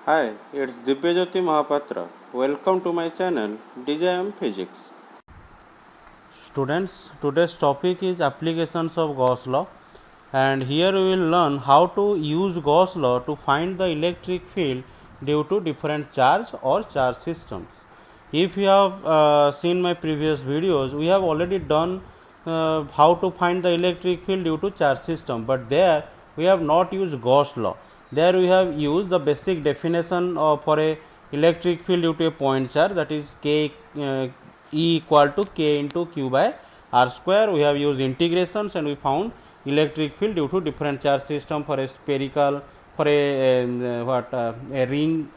Hi, it's Divyajyoti Mahapatra. Welcome to my channel DJM Physics. Students, today's topic is applications of Gauss law, and here we will learn how to use Gauss law to find the electric field due to different charge or charge systems. If you have seen my previous videos, we have already done how to find the electric field due to charge system, but there we have not used Gauss law. There we have used the basic definition for a electric field due to a point charge, that is k E equal to k into q by r square. We have used integrations and we found electric field due to different charge system for a spherical, for a ring,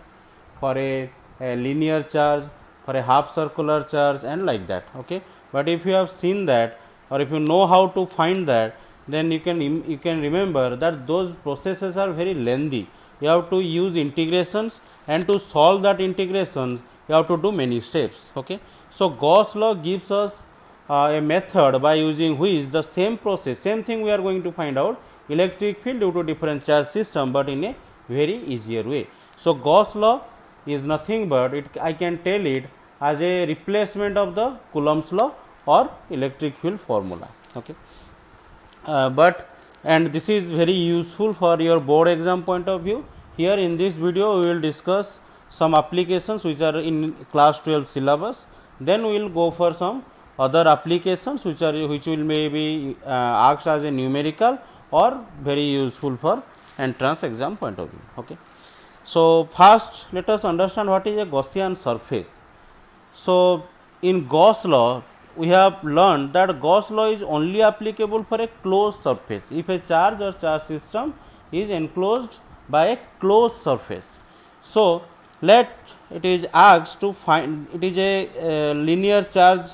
for a linear charge, for a half circular charge, and like that. Okay, but if you have seen that, or if you know how to find that, then you can remember that those processes are very lengthy. You have to use integrations, and to solve that integrations you have to do many steps. Okay, so Gauss law gives us a method by using which the same process, same thing we are going to find out electric field due to different charge system, but in a very easier way. So Gauss law is nothing but I can tell it as a replacement of the Coulomb's law or electric field formula. Okay, but and this is very useful for your board exam point of view. Here in this video we will discuss some applications which are in class 12 syllabus. Then we will go for some other applications which will maybe asked as a numerical or very useful for entrance exam point of view. Okay, so first let us understand what is a Gaussian surface. So in Gauss law we have learned that Gauss law is only applicable for a closed surface. If a charge or charge system is enclosed by a closed surface. So let it is asked to find, it is a linear charge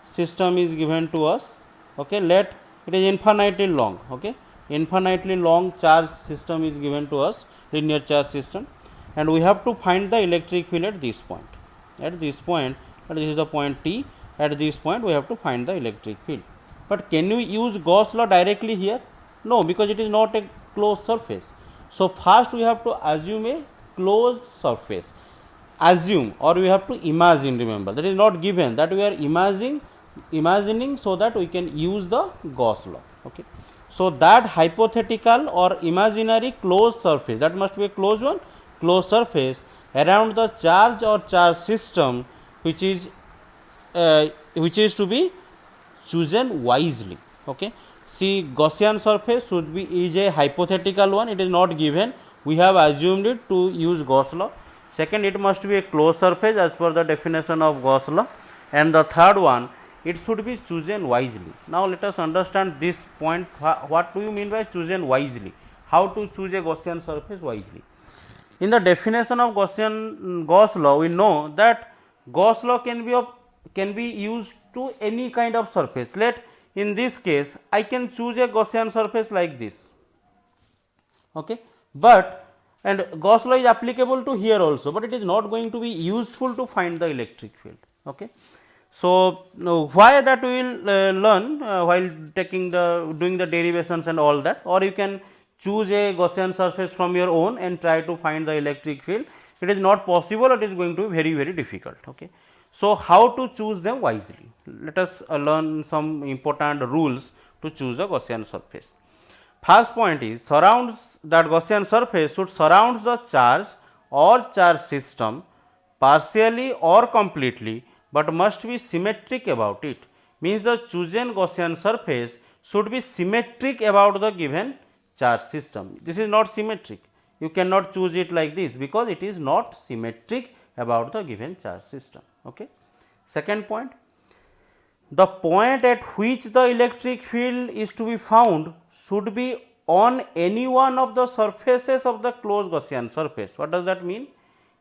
system is given to us. Okay, let it is infinitely long. Okay, infinitely long charge system is given to us, linear charge system, and we have to find the electric field at this point. At this point, this is the point T. At this point, we have to find the electric field. But can you use Gauss law directly here? No, because it is not a closed surface. So first we have to assume a closed surface. Assume, or we have to imagine. Remember, that is not given, that we are imagining so that we can use the Gauss law. Okay, so that hypothetical or imaginary closed surface, that must be a closed one, closed surface around the charge or charge system which is to be chosen wisely. Okay, see, Gaussian surface should be is a hypothetical one, it is not given, we have assumed it to use Gauss law. Second, it must be a closed surface as per the definition of Gauss law, and the third one, it should be chosen wisely. Now let us understand this point. What do you mean by chosen wisely? How to choose a Gaussian surface wisely? In the definition of Gauss law, we know that Gauss law can be used to any kind of surface. Let in this case I can choose a Gaussian surface like this. Okay, but and Gauss law is applicable to here also, but it is not going to be useful to find the electric field. Okay, so why that we will learn while doing the derivations and all that, or you can choose a Gaussian surface from your own and try to find the electric field. It is not possible, it is going to be very difficult. Okay, so how to choose them wisely? Let us learn some important rules to choose a Gaussian surface. First point is, surrounds, that Gaussian surface should surround the charge or charge system partially or completely, but must be symmetric about it. Means the chosen Gaussian surface should be symmetric about the given charge system. This is not symmetric. You cannot choose it like this because it is not symmetric about the given charge system. Okay. Second point, the point at which the electric field is to be found should be on any one of the surfaces of the closed Gaussian surface. What does that mean?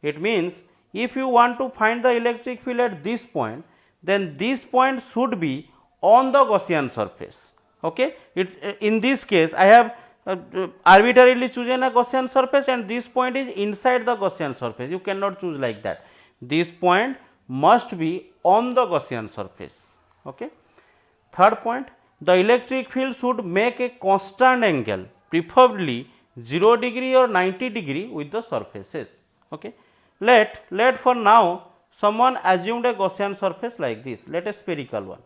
It means if you want to find the electric field at this point, then this point should be on the Gaussian surface. Okay, in this case I have arbitrarily chosen a Gaussian surface and this point is inside the Gaussian surface. You cannot choose like that. This point must be on the Gaussian surface. Okay. Third point, the electric field should make a constant angle, preferably 0 degree or 90 degree with the surfaces. Okay. Let for now someone assumed a Gaussian surface like this, let a spherical one.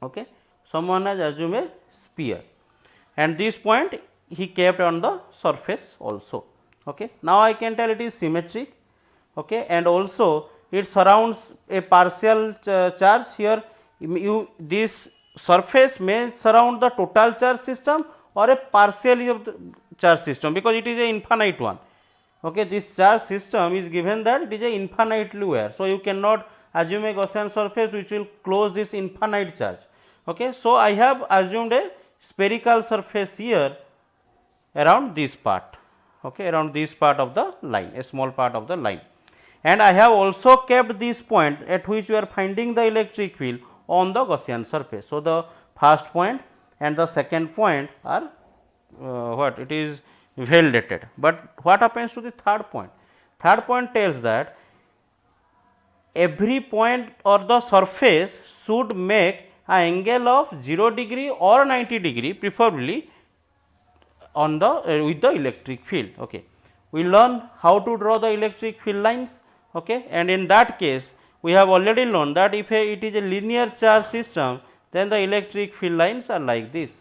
Okay. Someone has assumed a sphere, and this point he kept on the surface also. Okay. Now I can tell it is symmetric. Okay. And also it surrounds a partial charge here. This surface may surround the total charge system or a partially of the charge system, because it is a infinite one. Okay, this charge system is given that it is a infinitely where. So, you cannot assume a Gaussian surface which will close this infinite charge. Okay, so, I have assumed a spherical surface here around this part, okay, around this part of the line, a small part of the line, and I have also kept this point at which we are finding the electric field on the Gaussian surface. So, the first point and the second point are what it is well dated, but what happens to the third point? Third point tells that every point or the surface should make an angle of 0 degree or 90 degree, preferably on the with the electric field. Okay. We learn how to draw the electric field lines, okay, and in that case we have already learned that if it is a linear charge system, then the electric field lines are like this.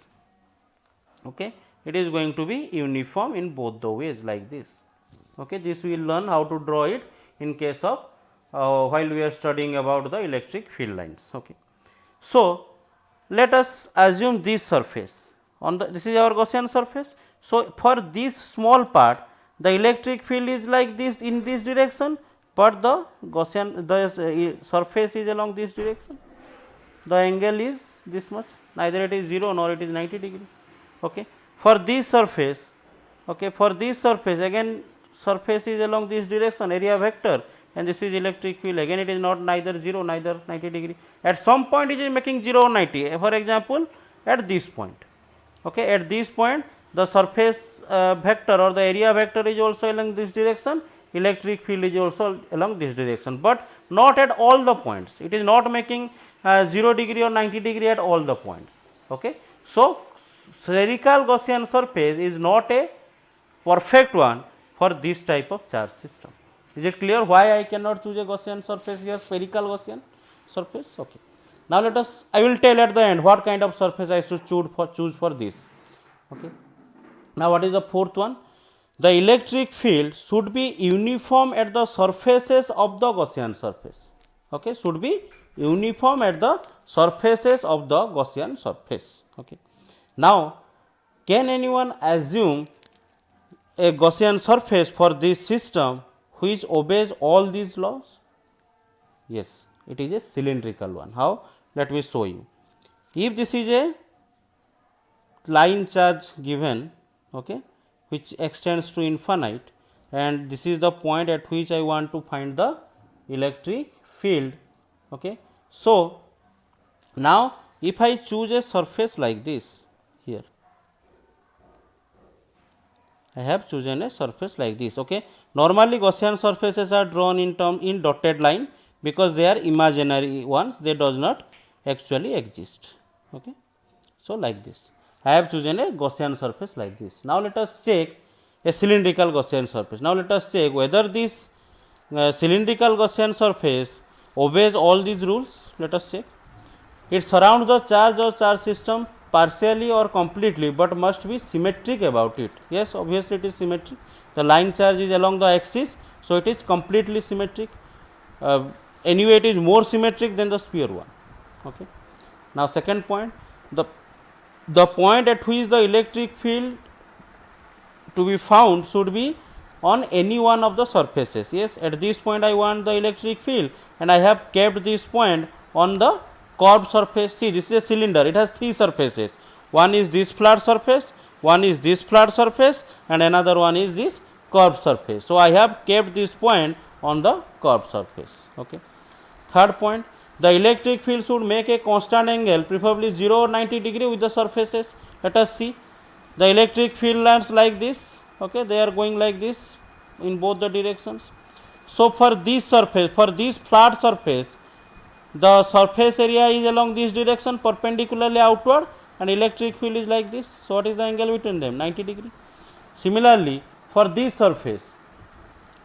Okay. It is going to be uniform in both the ways like this. Okay. This we will learn how to draw it in case of while we are studying about the electric field lines. Okay. So, let us assume this surface on the, this is our Gaussian surface. So, for this small part the electric field is like this in this direction, but the Gaussian surface is along this direction. The angle is this much, neither it is 0 nor it is 90 degree. Okay. For this surface, okay, for this surface again surface is along this direction, area vector, and this is electric field, again it is not neither 0 neither 90 degree. At some point it is making 0 or 90, for example at this point. Okay, at this point the surface vector or the area vector is also along this direction, electric field is also along this direction, but not at all the points. It is not making 0 degree or 90 degree at all the points. Okay. So, spherical Gaussian surface is not a perfect one for this type of charge system. Is it clear why I cannot choose a Gaussian surface here, spherical Gaussian surface? Okay. Now, let us, I will tell at the end what kind of surface I should choose for this. Okay. Now, what is the fourth one? The electric field should be uniform at the surfaces of the Gaussian surface. Okay. Should be uniform at the surfaces of the Gaussian surface. Okay. Now, can anyone assume a Gaussian surface for this system which obeys all these laws? Yes, it is a cylindrical one. How? Let me show you. If this is a line charge given, okay, which extends to infinite, and this is the point at which I want to find the electric field. Okay. So, now if I choose a surface like this here, I have chosen a surface like this. Okay. Normally Gaussian surfaces are drawn in dotted line because they are imaginary ones, they does not actually exist. Okay. So, like this I have chosen a Gaussian surface like this. Now, let us check a cylindrical Gaussian surface. Now, let us check whether this cylindrical Gaussian surface obeys all these rules. Let us check. It surrounds the charge or charge system partially or completely, but must be symmetric about it. Yes, obviously it is symmetric. The line charge is along the axis, so it is completely symmetric. Anyway, it is more symmetric than the sphere one. Okay. Now, second point, the point at which the electric field to be found should be on any one of the surfaces. Yes, at this point I want the electric field, and I have kept this point on the curved surface. See, this is a cylinder, it has three surfaces. One is this flat surface, one is this flat surface, and another one is this curved surface. So, I have kept this point on the curved surface. Okay. Third point, the electric field should make a constant angle, preferably 0 or 90 degree with the surfaces. Let us see. The electric field lines like this, okay, they are going like this in both the directions. So, for this surface, for this flat surface, the surface area is along this direction perpendicularly outward, and electric field is like this. So, what is the angle between them? 90 degree. Similarly, for this surface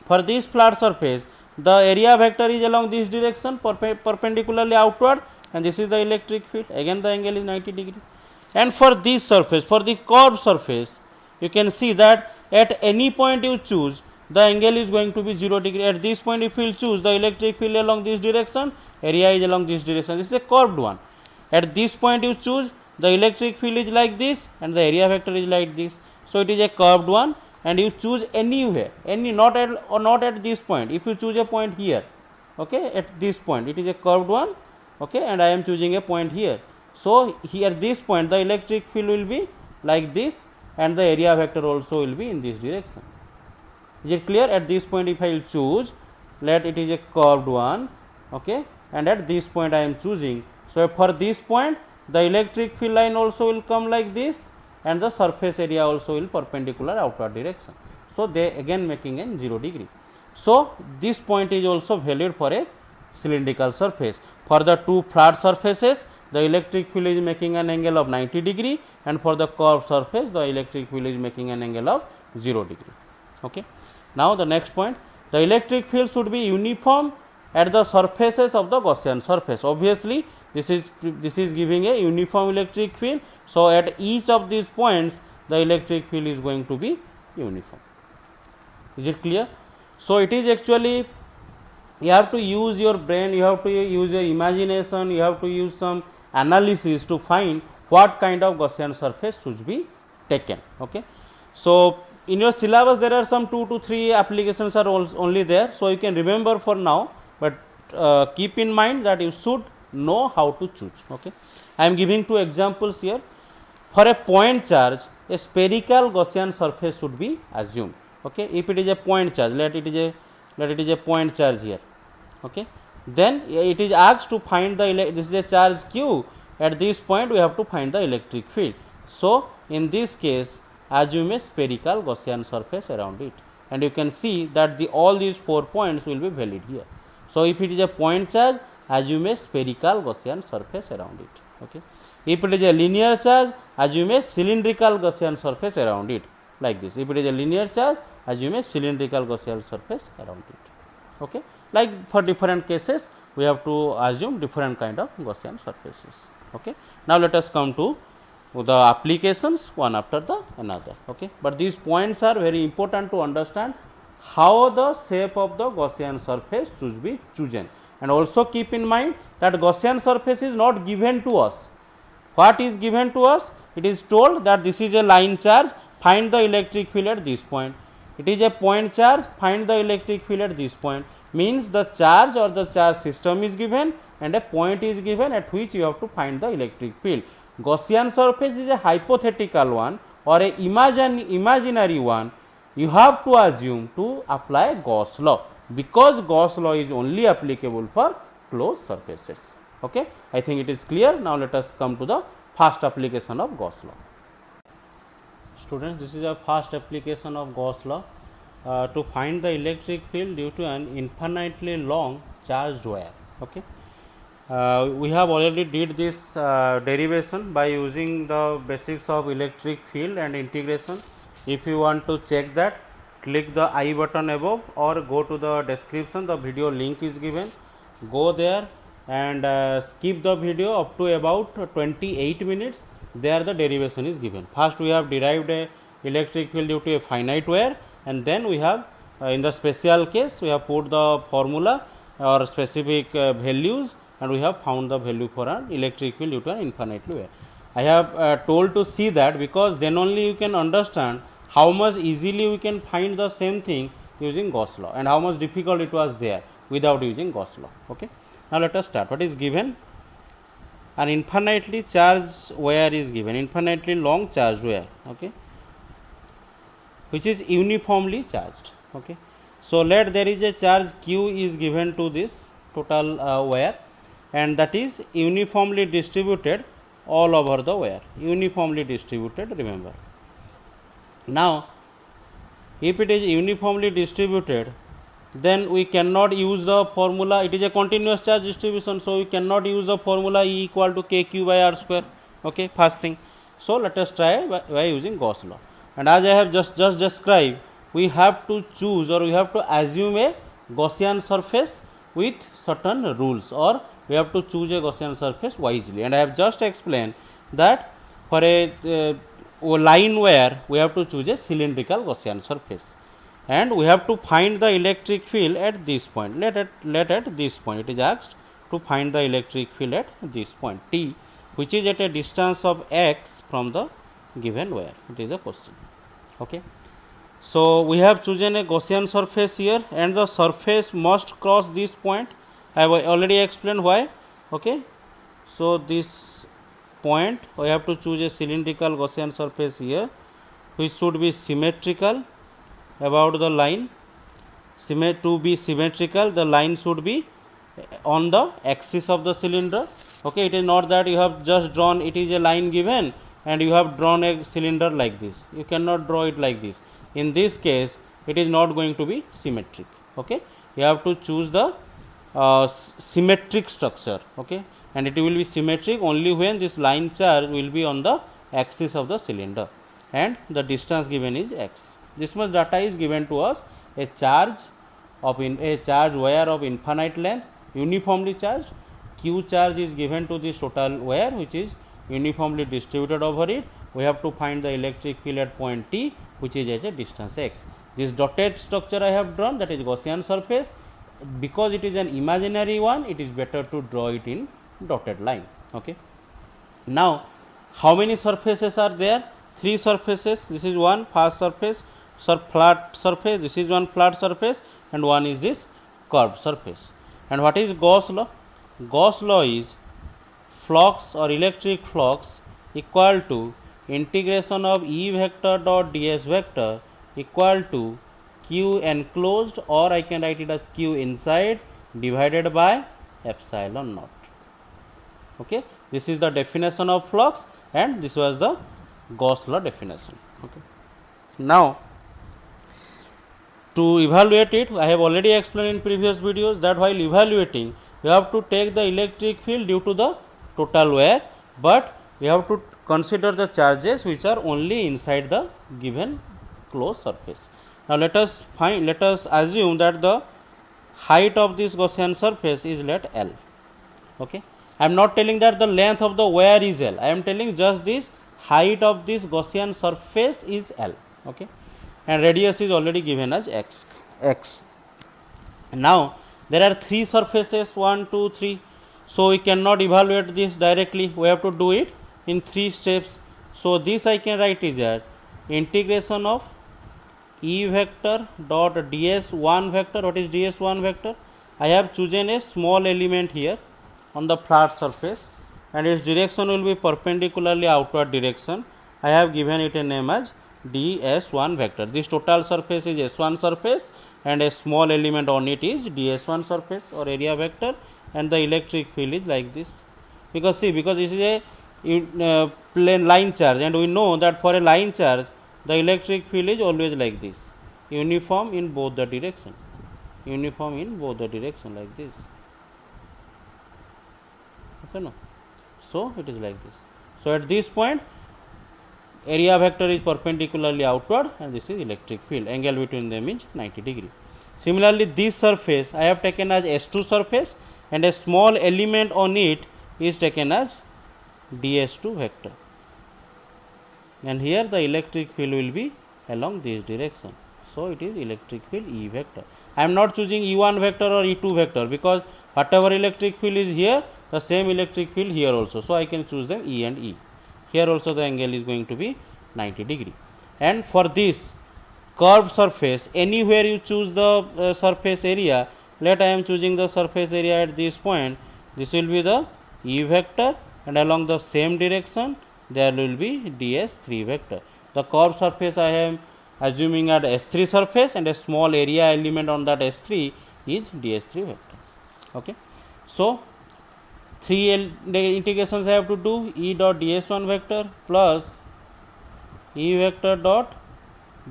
For this flat surface, the area vector is along this direction perpendicularly outward, and this is the electric field. Again the angle is 90 degree. And for this surface, for the curved surface, you can see that at any point you choose, the angle is going to be 0 degree. At this point, if you will choose the electric field along this direction, area is along this direction. This is a curved one. At this point you choose, the electric field is like this and the area vector is like this. So it is a curved one, and you choose anywhere, not at this point. If you choose a point here, okay, at this point, it is a curved one, okay, and I am choosing a point here. So here this point, the electric field will be like this, and the area vector also will be in this direction. Is it clear? At this point, if I will choose, let it is a curved one, okay, and at this point I am choosing. So for this point, the electric field line also will come like this, and the surface area also will perpendicular outward direction. So they again making a 0 degree. So this point is also valid for a cylindrical surface. For the two flat surfaces, the electric field is making an angle of 90 degree, and for the curved surface, the electric field is making an angle of 0 degree. Okay. Now the next point, the electric field should be uniform at the surfaces of the Gaussian surface. Obviously, this is giving a uniform electric field. So at each of these points, the electric field is going to be uniform. Is it clear? So it is actually, you have to use your brain, you have to use your imagination, you have to use some analysis to find what kind of Gaussian surface should be taken. Okay. So in your syllabus, there are some 2 to 3 applications are only there. So you can remember for now, but keep in mind that you should know how to choose. Okay. I am giving 2 examples here. For a point charge, a spherical Gaussian surface should be assumed. Okay. If it is a point charge, let it is a point charge here. Okay. Then it is asked to find the this is a charge q. At this point, we have to find the electric field. So in this case, assume a spherical Gaussian surface around it, and you can see that all these 4 points will be valid here. So if it is a point charge, assume a spherical Gaussian surface around it. Okay. If it is a linear charge, assume a cylindrical Gaussian surface around it, like this. If it is a linear charge, assume a cylindrical Gaussian surface around it. Okay. Like for different cases, we have to assume different kind of Gaussian surfaces. Okay. Now let us come to the applications one after the another. Okay. But these points are very important to understand how the shape of the Gaussian surface should be chosen, and also keep in mind that Gaussian surface is not given to us. What is given to us? It is told that this is a line charge, find the electric field at this point. It is a point charge, find the electric field at this point. Means the charge or the charge system is given, and a point is given at which you have to find the electric field. Gaussian surface is a hypothetical one or a imaginary one. You have to assume to apply Gauss law, because Gauss law is only applicable for closed surfaces. Okay. I think it is clear. Now let us come to the first application of Gauss law. Students, this is a first application of Gauss law to find the electric field due to an infinitely long charged wire. Okay. We have already did this derivation by using the basics of electric field and integration. If you want to check that, click the I button above or go to the description, the video link is given. Go there and skip the video up to about 28 minutes. There the derivation is given. First we have derived a electric field due to a finite wire, and then we have in the special case we have put the formula or specific values, and we have found the value for an electric field due to an infinite wire. I have told to see that because then only you can understand how much easily we can find the same thing using Gauss law, and how much difficult it was there without using Gauss law. Okay. Now let us start. What is given? An infinitely charged wire is given, infinitely long charged wire, okay, which is uniformly charged. Okay. So let there is a charge q is given to this total wire, and that is uniformly distributed all over the wire, uniformly distributed, remember. Now if it is uniformly distributed, then we cannot use the formula, it is a continuous charge distribution, so we cannot use the formula E equal to kq by r square. Okay, first thing. So let us try by using Gauss law, and as I have just described, we have to choose or we have to assume a Gaussian surface with certain rules, or we have to choose a Gaussian surface wisely. And I have just explained that for a line wire we have to choose a cylindrical Gaussian surface, and we have to find the electric field at this point. Let at this point it is asked to find the electric field at this point T, which is at a distance of x from the given wire. It is a question. Okay. So we have chosen a Gaussian surface here, and the surface must cross this point. I have already explained why. Okay. So this point we have to choose a cylindrical Gaussian surface here, which should be symmetrical about the line. To be symmetrical, the line should be on the axis of the cylinder. Okay, it is not that you have just drawn, it is a line given and you have drawn a cylinder like this. You cannot draw it like this. In this case, it is not going to be symmetric. Okay, you have to choose the symmetric structure. Okay, and it will be symmetric only when this line charge will be on the axis of the cylinder and the distance given is x. This much data is given to us. A charge wire of infinite length, uniformly charged. Q charge is given to this total wire, which is uniformly distributed over it. We have to find the electric field at point T, which is at a distance x. This dotted structure I have drawn, that is Gaussian surface. Because it is an imaginary one, it is better to draw it in dotted line. Okay. Now, how many surfaces are there? 3 surfaces. This is one fast surface, flat surface. This is one flat surface, and one is this curved surface. And what is Gauss law? Gauss law is flux or electric flux equal to integration of E vector dot ds vector equal to Q enclosed, or I can write it as Q inside, divided by epsilon naught. Okay, this is the definition of flux, and this was the Gauss law definition. Okay. Now, to evaluate it, I have already explained in previous videos that while evaluating, you have to take the electric field due to the total wire, but we have to consider the charges which are only inside the given closed surface. Now let us assume that the height of this Gaussian surface is let L. Okay, I am not telling that the length of the wire is L. I am telling just this height of this Gaussian surface is L. Okay, and radius is already given as x. Now there are 3 surfaces, 1, 2, 3. So we cannot evaluate this directly. We have to do it in 3 steps. So this I can write is as integration of E vector dot ds1 vector. What is ds1 vector? I have chosen a small element here on the flat surface, and its direction will be perpendicularly outward direction. I have given it a name as ds1 vector. This total surface is s1 surface, and a small element on it is ds1 surface or area vector, and the electric field is like this. Because this is a plane line charge, and we know that for a line charge the electric field is always like this, uniform in both the direction, like this. Yes or no? So it is like this. So at this point, area vector is perpendicularly outward, and this is electric field. Angle between them is 90 degree. Similarly, this surface I have taken as S2 surface, and a small element on it is taken as ds2 vector. And here the electric field will be along this direction. So it is electric field E vector. I am not choosing E1 vector or E2 vector, because whatever electric field is here, the same electric field here also. So I can choose them E and E. Here also the angle is going to be 90 degree. And for this curved surface, anywhere you choose the surface area, let I am choosing the surface area at this point. This will be the E vector, and along the same direction there will be ds3 vector. The curved surface I am assuming at S3 surface, and a small area element on that S3 is ds3 vector. Okay. So 3 integrations I have to do: E dot ds1 vector plus E vector dot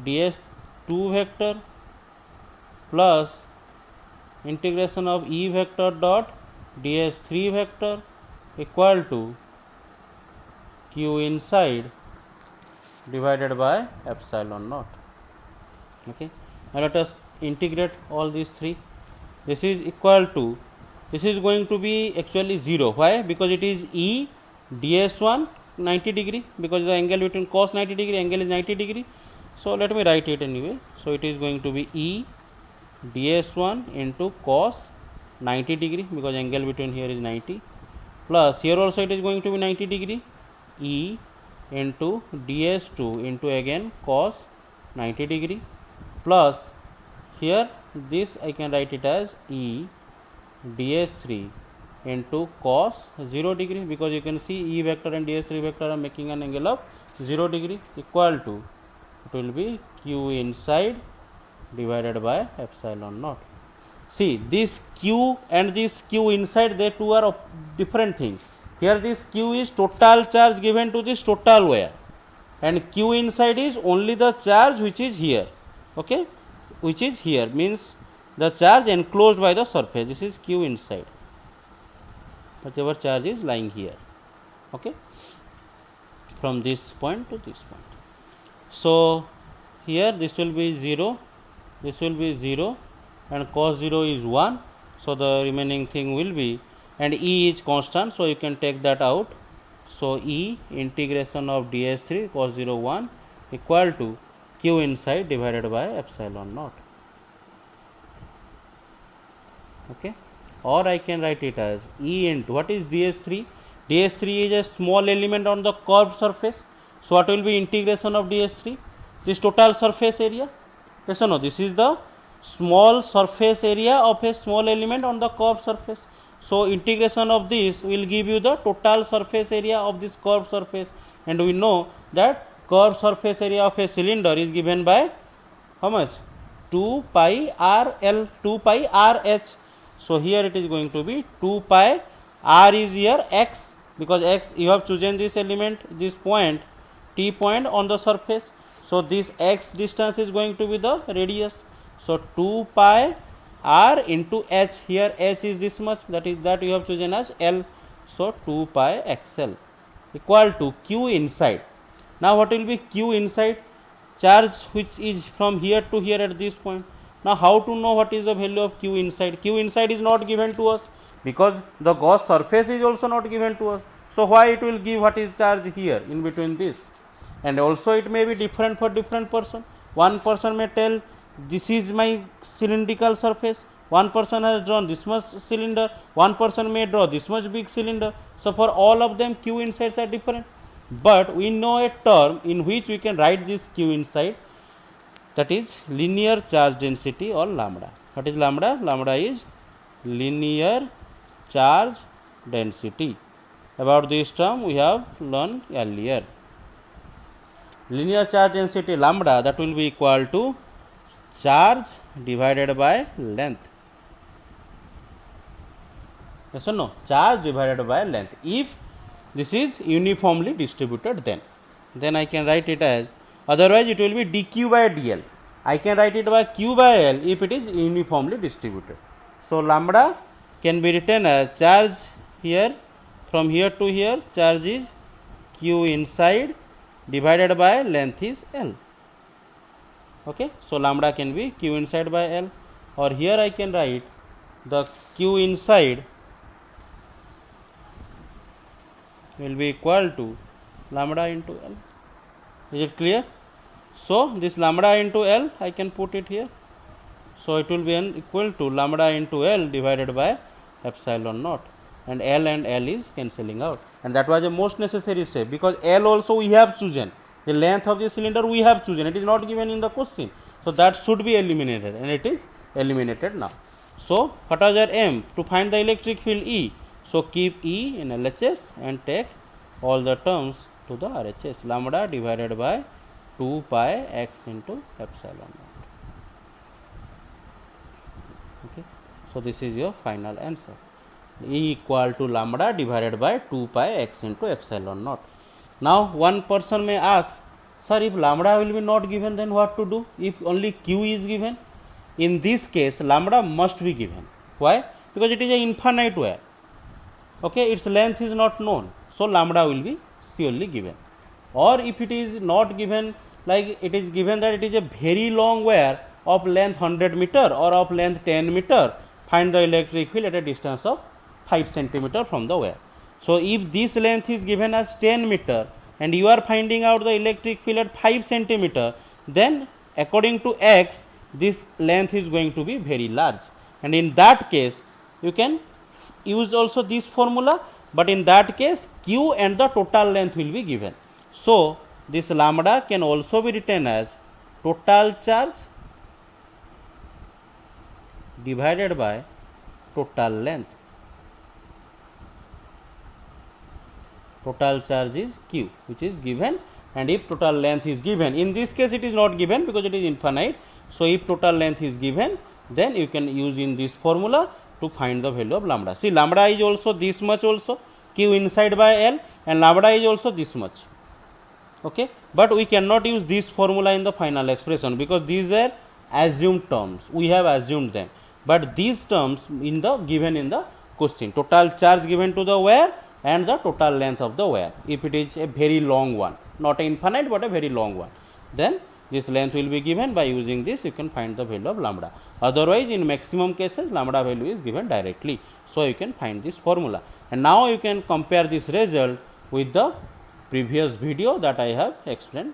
ds2 vector plus integration of E vector dot ds3 vector equal to Q inside divided by epsilon naught. Okay, now let us integrate all these three. This is equal to, this is going to be actually 0. Why? Because it is E ds1 90 degree, because the angle between cos 90 degree, angle is 90 degree. So let me write it anyway. So it is going to be E ds1 into cos 90 degree, because angle between here is 90, plus here also it is going to be 90 degree, E into ds2 into again cos 90 degree, plus here this I can write it as E ds3 into cos 0 degree, because you can see E vector and ds3 vector are making an angle of 0 degree, equal to, it will be q inside divided by epsilon naught. See, this q and this q inside, they two are different things. Here this q is total charge given to this total wire, and q inside is only the charge which is here. Okay, which is here means the charge enclosed by the surface. This is q inside, whatever charge is lying here. Okay, from this point to this point. So here this will be 0, this will be 0, and cos 0 is 1. So the remaining thing will be, and E is constant, so you can take that out. So E integration of ds3 cos 0 1 equal to q inside divided by epsilon naught. Okay, or I can write it as E into, what is ds3? ds3 is a small element on the curved surface. So what will be integration of ds3? This total surface area. Yes or no? This is the small surface area of a small element on the curved surface. So integration of this will give you the total surface area of this curved surface, and we know that curved surface area of a cylinder is given by how much? 2 pi r l, 2 pi r h. So here it is going to be 2 pi, r is here x, because x you have chosen this element, this point, t point on the surface. So this x distance is going to be the radius. So 2 pi r into h, here h is this much, that is that you have chosen as l. So 2 pi xl equal to q inside. Now what will be q inside? Charge which is from here to here at this point. Now how to know what is the value of q inside? Q inside is not given to us, because the Gauss surface is also not given to us. So why it will give what is charge here in between this? And also it may be different for different person. One person may tell this is my cylindrical surface, one person has drawn this much cylinder, one person may draw this much big cylinder. So for all of them q insides are different, but we know a term in which we can write this q inside, that is linear charge density or lambda. What is lambda? Lambda is linear charge density. About this term we have learned earlier. Linear charge density lambda, that will be equal to charge divided by length. Yes or no? Charge divided by length. If this is uniformly distributed, then I can write it as, otherwise it will be dq by dl. I can write it by q by l if it is uniformly distributed. So lambda can be written as charge here, from here to here, charge is q inside divided by length is l. Okay, so lambda can be q inside by l, or here I can write the q inside will be equal to lambda into l. Is it clear? So this lambda into l I can put it here. So it will be equal to lambda into l divided by epsilon naught, and L is cancelling out, and that was the most necessary step, because L also we have chosen, the length of the cylinder we have chosen, it is not given in the question. So that should be eliminated, and it is eliminated now. So what was our aim? To find the electric field E. So keep E in LHS and take all the terms to the RHS. Lambda divided by 2 pi x into epsilon naught. Okay. So this is your final answer. E equal to lambda divided by 2 pi x into epsilon naught. Now one person may ask, sir, if lambda will be not given, then what to do? If only q is given? In this case lambda must be given. Why? Because it is an infinite wire. Okay, its length is not known, so lambda will be surely given. Or if it is not given, like it is given that it is a very long wire of length 100 meter or of length 10 meter, find the electric field at a distance of 5 centimeter from the wire. So if this length is given as 10 meter and you are finding out the electric field at 5 centimeter, then according to x, this length is going to be very large, and in that case you can use also this formula, but in that case q and the total length will be given. So this lambda can also be written as total charge divided by total length. Total charge is q, which is given, and if total length is given, in this case it is not given because it is infinite. So if total length is given, then you can use in this formula to find the value of lambda. See, lambda is also this much also, q inside by L, and lambda is also this much. Okay, but we cannot use this formula in the final expression because these are assumed terms, we have assumed them, but these terms in the given in the question, total charge given to the wire and the total length of the wire, if it is a very long one, not infinite but a very long one, then this length will be given. By using this you can find the value of lambda. Otherwise in maximum cases lambda value is given directly, so you can find this formula. And now you can compare this result with the previous video that I have explained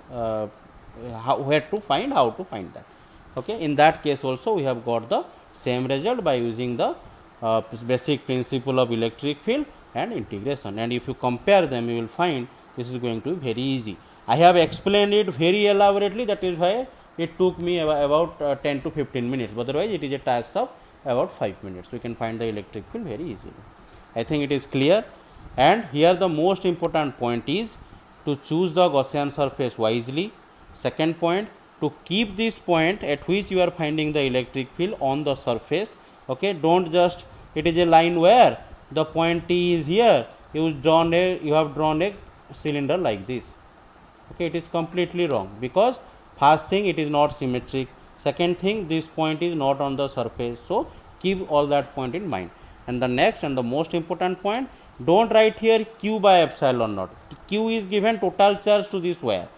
where to find, how to find that. Okay, in that case also we have got the same result by using the basic principle of electric field and integration, and if you compare them you will find this is going to be very easy. I have explained it very elaborately, that is why it took me about 10 to 15 minutes, otherwise it is a task of about 5 minutes. We can find the electric field very easily. I think it is clear. And here the most important point is to choose the Gaussian surface wisely. Second point, to keep this point at which you are finding the electric field on the surface. Okay, don't just, it is a line where the point T is here, you have drawn a cylinder like this. Okay, it is completely wrong, because first thing it is not symmetric, second thing this point is not on the surface, so keep all that point in mind. And the next and the most important point, don't write here q by epsilon naught. Q is given total charge to this wire.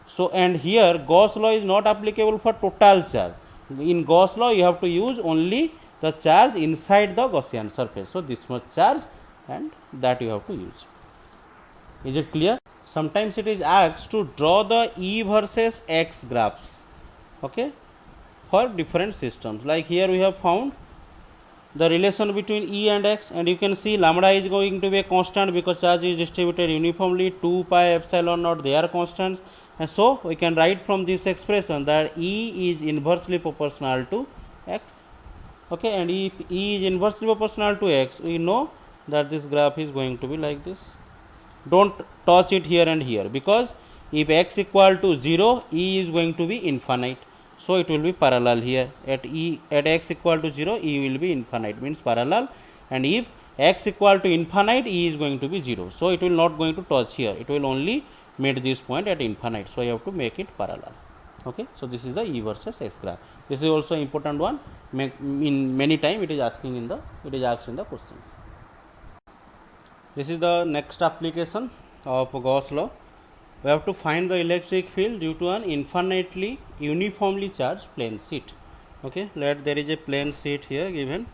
So and here Gauss law is not applicable for total charge. In Gauss law you have to use only the charge inside the Gaussian surface. So this much charge, and that you have to use. Is it clear? Sometimes it is asked to draw the E versus X graphs, okay, for different systems. Like here we have found the relation between E and X, and you can see lambda is going to be a constant because charge is distributed uniformly, 2 pi epsilon naught, they are constants, and so we can write from this expression that E is inversely proportional to X. Okay, and if E is inversely proportional to X, we know that this graph is going to be like this. Don't touch it here and here, because if X equal to 0, E is going to be infinite. So it will be parallel here. At X equal to 0, E will be infinite, means parallel. And if X equal to infinite, E is going to be 0. So it will not going to touch here. It will only meet this point at infinite. So you have to make it parallel. Okay. So this is the E versus X graph. This is also important one. In many time it is asked in the question. This is the next application of Gauss law. We have to find the electric field due to an infinitely uniformly charged plane sheet. Okay, there is a plane sheet here given.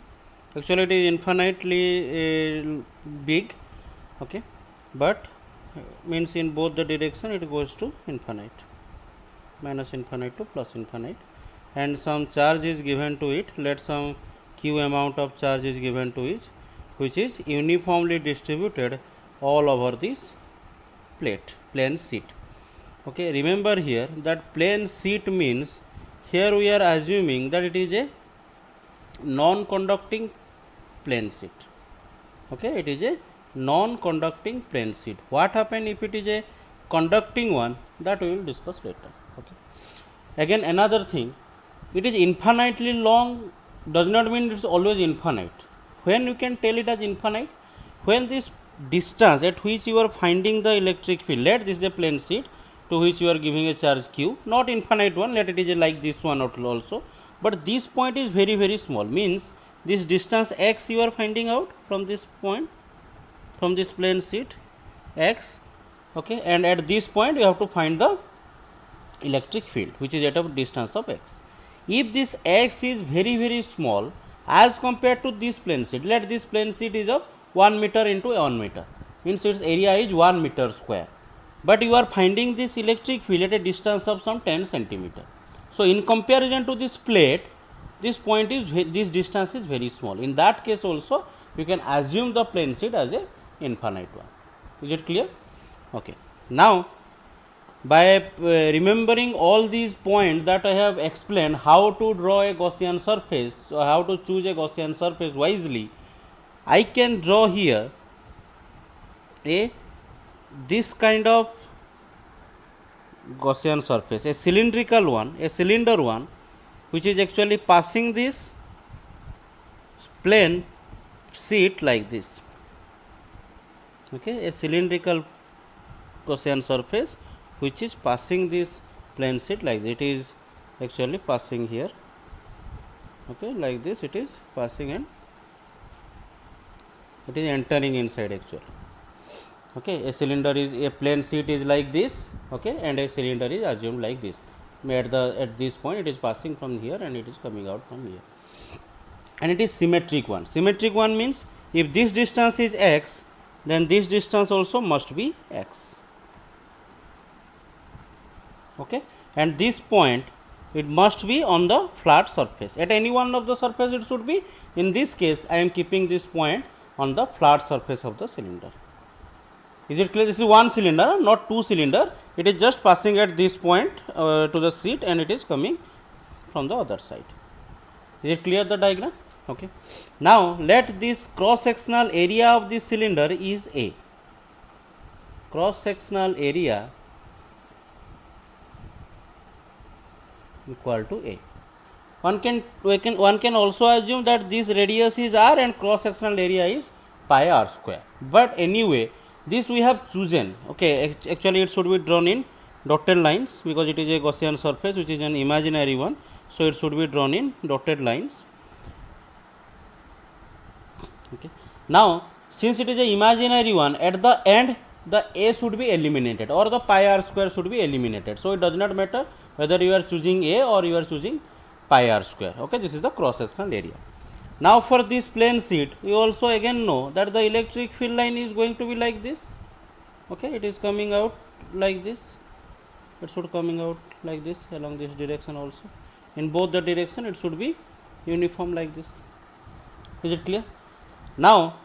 Actually it is infinitely big, okay, but means in both the direction it goes to infinite, minus infinite to plus infinite, and some charge is given to it. Let some q amount of charge is given to it, which is uniformly distributed all over this plane sheet. Okay, remember here that plane sheet means here we are assuming that it is a non-conducting plane sheet. Okay, it is a non-conducting plane sheet. What happen if it is a conducting one, that we will discuss later. Okay, again another thing, it is infinitely long does not mean it is always infinite. When you can tell it as infinite? When this distance at which you are finding the electric field, let this is a plane sheet to which you are giving a charge q, not infinite one, let it is like this one also, but this point is very very small, means this distance x you are finding out from this point, from this plane sheet x, okay, and at this point you have to find the electric field which is at a distance of x. If this x is very small as compared to this plane sheet, let this plane sheet is of 1 meter into 1 meter, means its area is 1 meter square, but you are finding this electric field at a distance of some 10 centimeter. So in comparison to this plate, this point is this distance is very small. In that case also you can assume the plane sheet as a infinite one. Is it clear? Okay. Now by remembering all these points that I have explained, how to draw a Gaussian surface or how to choose a Gaussian surface wisely, I can draw here this kind of Gaussian surface, a cylindrical one, a cylinder one, which is actually passing this plane sheet like this. Okay, a cylindrical Gaussian surface which is passing this plane sheet like this. It is actually passing here. Okay, like this it is passing and it is entering inside actually. Okay, a cylinder is a plane sheet is like this. Okay, and a cylinder is assumed like this. At this point it is passing from here and it is coming out from here, and it is symmetric one. Symmetric one means if this distance is x, then this distance also must be x. Okay, and this point it must be on the flat surface. At any one of the surface it should be. In this case I am keeping this point on the flat surface of the cylinder. Is it clear? This is one cylinder, not two cylinder. It is just passing at this point to the sheet and it is coming from the other side. Is it clear the diagram? Okay. Now let this cross sectional area of this cylinder is A. Cross sectional area equal to A. One can also assume that this radius is r and cross sectional area is pi r square. But anyway, this we have chosen. Okay, actually it should be drawn in dotted lines because it is a Gaussian surface which is an imaginary one. So it should be drawn in dotted lines. Okay. Now since it is a imaginary one, at the end the A should be eliminated or the pi r square should be eliminated. So it does not matter whether you are choosing A or you are choosing pi r square. Okay, this is the cross sectional area. Now for this plane sheet, you also again know that the electric field line is going to be like this. Okay, it is coming out like this. It should coming out like this along this direction also. In both the direction it should be uniform like this. Is it clear? Now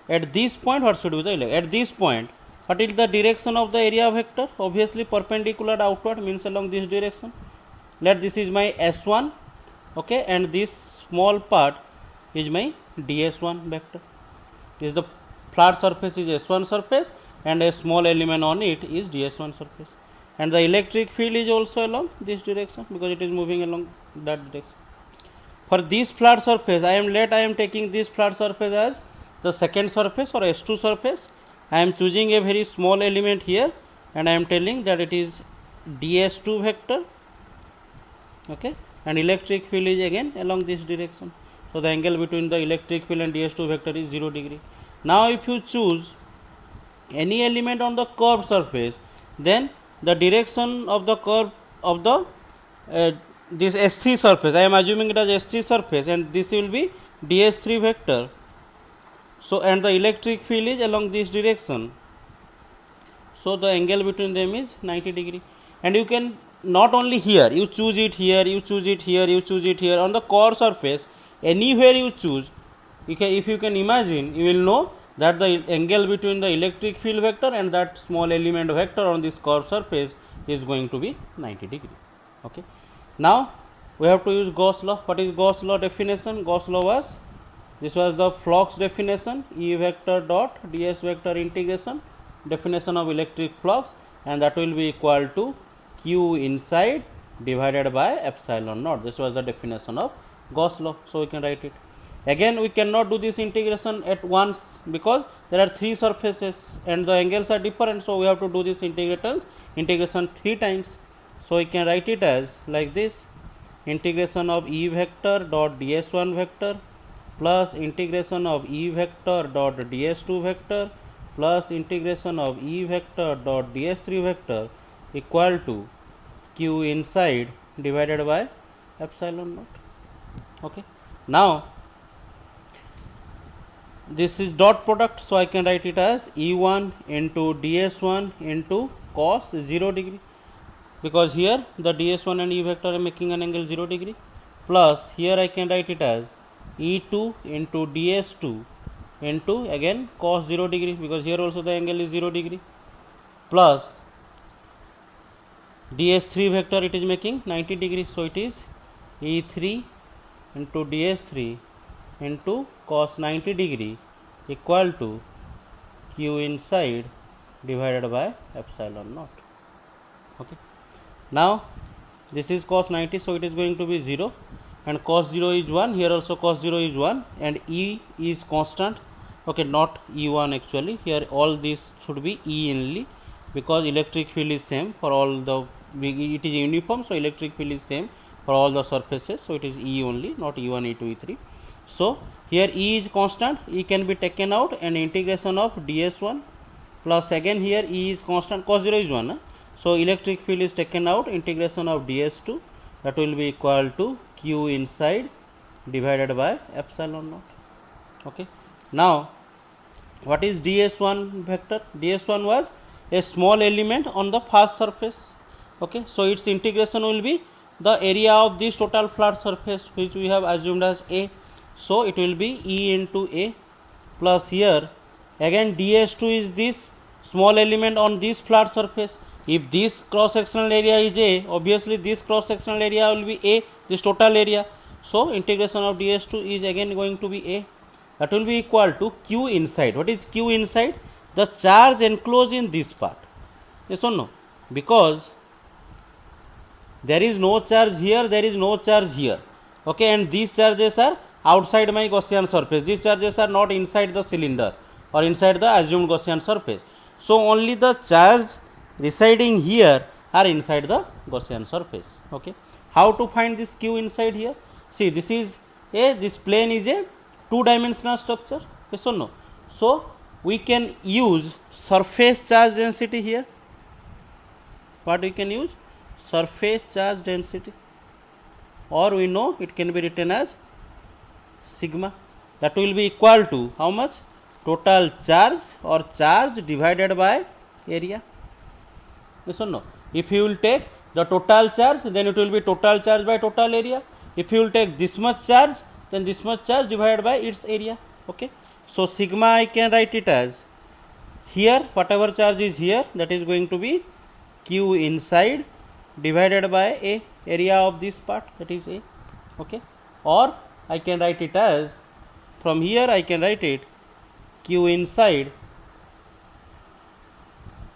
at this point what should be the at this point what is the direction of the area vector? Obviously perpendicular outward, means along this direction. Let this is my S1. Okay, and this small part is my ds1 vector. Is the flat surface is S1 surface and a small element on it is ds1 surface, and the electric field is also along this direction because it is moving along that direction. For this flat surface I am taking this flat surface as the second surface or S2 surface. I am choosing a very small element here and I am telling that it is ds2 vector. Okay, and electric field is again along this direction. So the angle between the electric field and ds2 vector is 0 degree. Now if you choose any element on the curved surface, then the direction of the curve of the this S3 surface, I am assuming it as S3 surface, and this will be ds3 vector. So and the electric field is along this direction. So the angle between them is 90 degree, and you can not only here, you choose it here, you choose it here, you choose it here. On the core surface, anywhere you choose, if you can imagine, you will know that the angle between the electric field vector and that small element vector on this curved surface is going to be 90 degree. Okay. Now we have to use Gauss law. What is Gauss law definition? Gauss law was, this was the flux definition, E vector dot ds vector integration, definition of electric flux, and that will be equal to Q inside divided by epsilon naught. This was the definition of Gauss law. So we can write it. Again we cannot do this integration at once because there are three surfaces and the angles are different. So we have to do this integration 3 times. So we can write it as like this: integration of E vector dot ds1 vector plus integration of E vector dot ds2 vector plus integration of E vector dot ds3 vector equal to q inside divided by epsilon naught. Okay. Now this is dot product, so I can write it as E1 into ds1 into cos 0 degree, because here the ds1 and E vector are making an angle 0 degree, plus here I can write it as E2 into ds2 into again cos 0 degree, because here also the angle is 0 degree, plus ds3 vector it is making 90 degree, so it is E3 into ds3 into cos 90 degree equal to q inside divided by epsilon naught. Okay. Now this is cos 90, so it is going to be 0, and cos 0 is 1, here also cos 0 is 1, and E is constant. Okay, not E1 actually, here all this should be E only, because electric field is same for all the, it is uniform, so electric field is same for all the surfaces, so it is E only, not E1, E2, E3. So here E is constant, E can be taken out, and integration of ds1 plus again here E is constant, cos 0 is 1, so electric field is taken out, integration of ds2, that will be equal to q inside divided by epsilon naught. Okay. Now what is ds1 vector? ds1 was a small element on the first surface. Okay, so its integration will be the area of this total flat surface, which we have assumed as A. So it will be E into A, plus here again ds2 is this small element on this flat surface. If this cross sectional area is A, obviously this cross sectional area will be A, this total area. So integration of ds2 is again going to be A, that will be equal to q inside. What is q inside? The charge enclosed in this part. Yes or no? Because there is no charge here, there is no charge here. Okay, and these charges are outside my Gaussian surface. These charges are not inside the cylinder or inside the assumed Gaussian surface. So only the charge residing here are inside the Gaussian surface. Okay. How to find this q inside here? See, this plane is a two-dimensional structure. Yes or no? So we can use surface charge density here. What we can use? Surface charge density, or we know it can be written as sigma, that will be equal to how much? Total charge or charge divided by area. Yes or no? If you will take the total charge, then it will be total charge by total area. If you will take this much charge, then this much charge divided by its area. Okay. So sigma I can write it as, here whatever charge is here, that is going to be q inside divided by A, area of this part, that is A. Okay. Or I can write it as, from here I can write it, q inside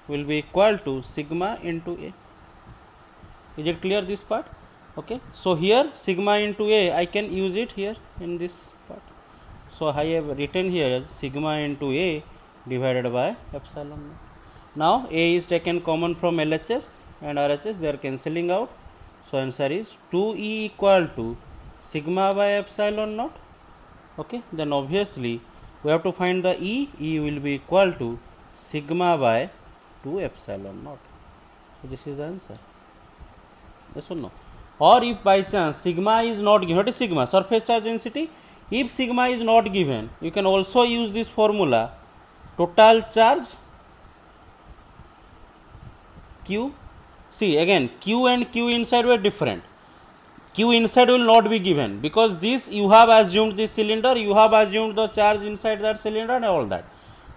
will be equal to sigma into A. Is it clear, this part? Okay. So here sigma into A, I can use it here in this part. So I have written here as sigma into A divided by epsilon. Now A is taken common from LHS and RHS, they are cancelling out. So answer is 2E equal to sigma by epsilon naught. Okay. Then obviously we have to find the E. E will be equal to sigma by 2 epsilon naught. So this is the answer. Yes or no? Or if by chance sigma is not given, what is sigma? Surface charge density. If sigma is not given, you can also use this formula, total charge q. See, again q and q inside were different. Q inside will not be given, because this you have assumed this cylinder, you have assumed the charge inside that cylinder and all that.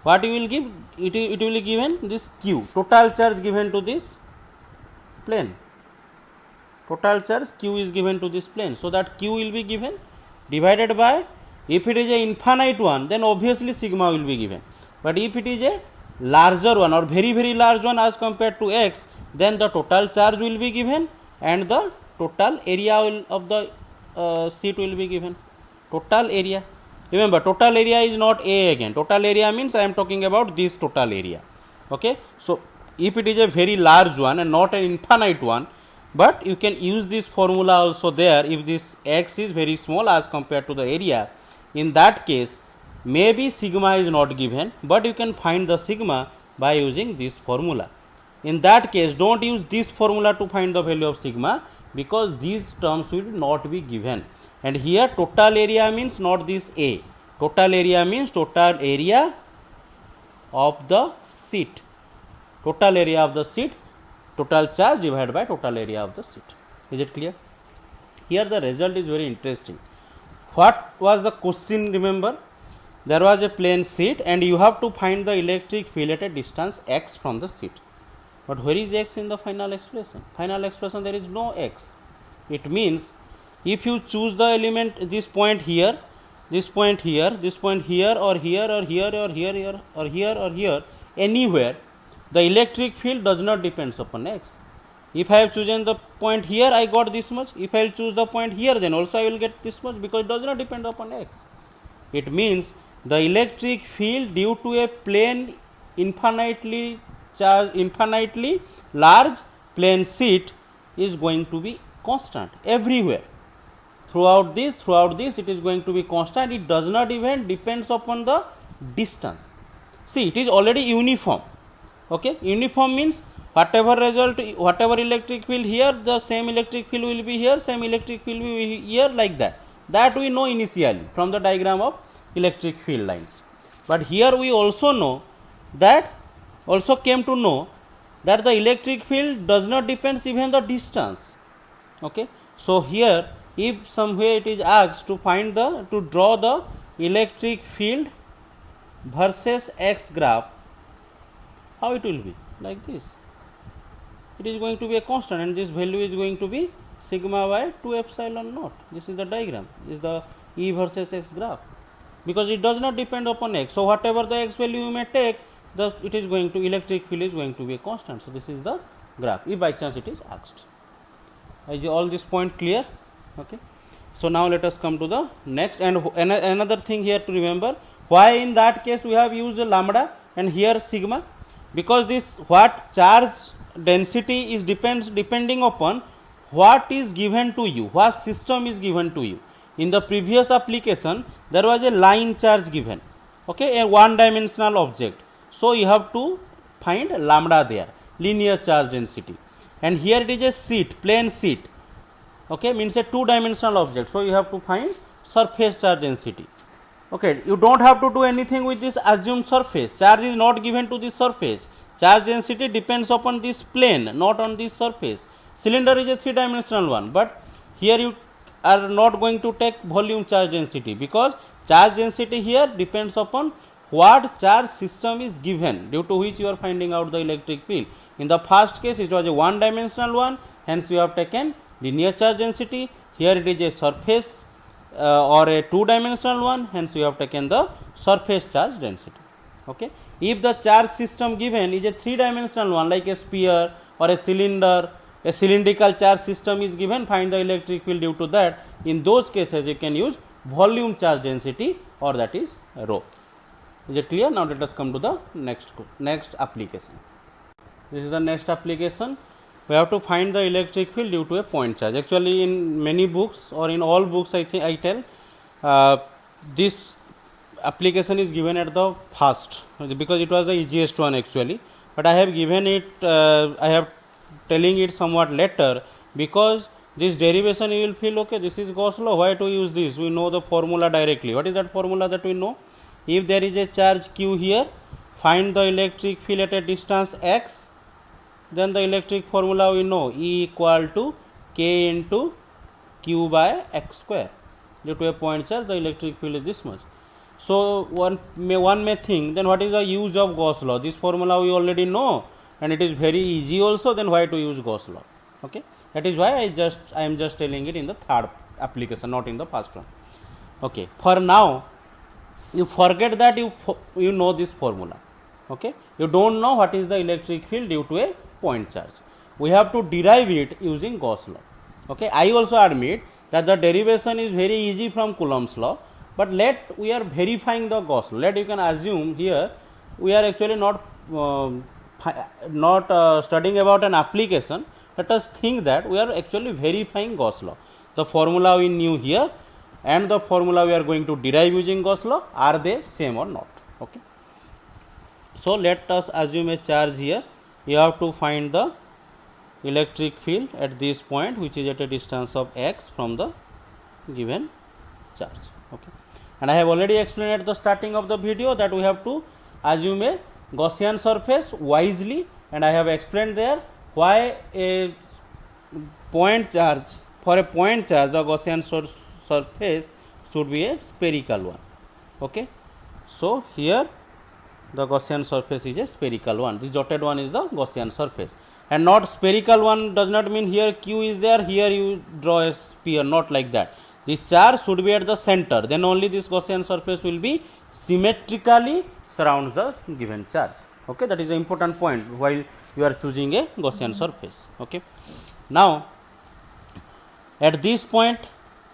What you will give? It will be given this q, total charge given to this plane. Total charge q is given to this plane, so that q will be given divided by, if it is a infinite one, then obviously sigma will be given. But if it is a larger one or very very large one as compared to x, then the total charge will be given and the total area of the sheet will be given. Total area. Remember, total area is not A again. Total area means I am talking about this total area. Okay. So if it is a very large one and not an infinite one, but you can use this formula also there. If this x is very small as compared to the area, in that case maybe sigma is not given, but you can find the sigma by using this formula. In that case, don't use this formula to find the value of sigma, because these terms will not be given. And here total area means not this A. Total area means total area of the sheet. Total area of the sheet, total charge divided by total area of the sheet. Is it clear? Here the result is very interesting. What was the question? Remember, there was a plane sheet and you have to find the electric field at a distance x from the sheet. But where is x in the final expression? Final expression, there is no x. It means if you choose the element, this point here, this point here, this point here, or here, or here, or here, or here, or here, anywhere, the electric field does not depend upon x. If I have chosen the point here, I got this much. If I will choose the point here, then also I will get this much, because it does not depend upon x. It means the electric field due to a plane infinitely large plane sheet is going to be constant everywhere. Throughout this it is going to be constant. It does not even depends upon the distance. See, it is already uniform. Okay, uniform means whatever electric field here, the same electric field will be here, same electric field will be here, like that. That we know initially from the diagram of electric field lines. But here we also know that, also came to know that the electric field does not depends even the distance. Okay, so here if somewhere it is asked to draw the electric field versus x graph, how it will be? Like this. It is going to be a constant, and this value is going to be sigma by 2 epsilon naught. This is the diagram. This is the E versus x graph, because it does not depend upon x. So whatever the x value you may take, electric field is going to be a constant. So this is the graph, if by chance it is asked. Is all this point clear? Okay. So now let us come to the next, and another thing here to remember, why in that case we have used lambda and here sigma, because this what charge density is depending upon what is given to you, what system is given to you. In the previous application there was a line charge given, okay, a one dimensional object, so you have to find lambda there, linear charge density. And here it is a sheet, plane sheet, okay, means a two dimensional object, so you have to find surface charge density. Okay, you don't have to do anything with this assumed surface. Charge is not given to this surface. Charge density depends upon this plane, not on this surface. Cylinder is a three dimensional one, but here you are not going to take volume charge density, because charge density here depends upon what charge system is given, due to which you are finding out the electric field. In the first case it was a one dimensional one, hence you have taken linear charge density. Here it is a surface or a two dimensional one, hence you have taken the surface charge density. Okay. If the charge system given is a three dimensional one, like a sphere or a cylinder, a cylindrical charge system is given, find the electric field due to that. In those cases you can use volume charge density, or that is rho. Is it clear? Now let us come to the next application. This is the next application. We have to find the electric field due to a point charge. Actually in many books, or in all books, I tell this application is given at the first, because it was the easiest one actually, but I have given it, I have telling it somewhat later, because this derivation you will feel, okay, this is Gauss law, why to use this? We know the formula directly. What is that formula that we know? If there is a charge q here, find the electric field at a distance x, then the electric formula we know, E equal to k into q by x square. Due to a point charge, the electric field is this much. So one may think, then what is the use of Gauss law? This formula we already know, and it is very easy also, then why to use Gauss law? Okay, that is why I am just telling it in the third application, not in the first one. Okay, for now you forget that you know this formula. Okay, you don't know what is the electric field due to a point charge. We have to derive it using Gauss law. Okay, I also admit that the derivation is very easy from Coulomb's law, but we are verifying the Gauss law. You can assume here we are actually not studying about an application. Let us think that we are actually verifying Gauss law. The formula we knew here and the formula we are going to derive using Gauss law, are they same or not? Okay. So let us assume a charge here you have to find the electric field at this point, which is at a distance of x from the given charge. Okay, and I have already explained at the starting of the video that we have to assume a Gaussian surface wisely, and I have explained there why a point charge, for a point charge the Gaussian surface should be a spherical one. Okay, so here the Gaussian surface is a spherical one. The dotted one is the Gaussian surface, and not spherical one does not mean here q is there, here you draw a sphere, not like that. This charge should be at the center, then only this Gaussian surface will be symmetrically surrounds the given charge. Okay, that is an important point while you are choosing a Gaussian surface. Okay, now at this point,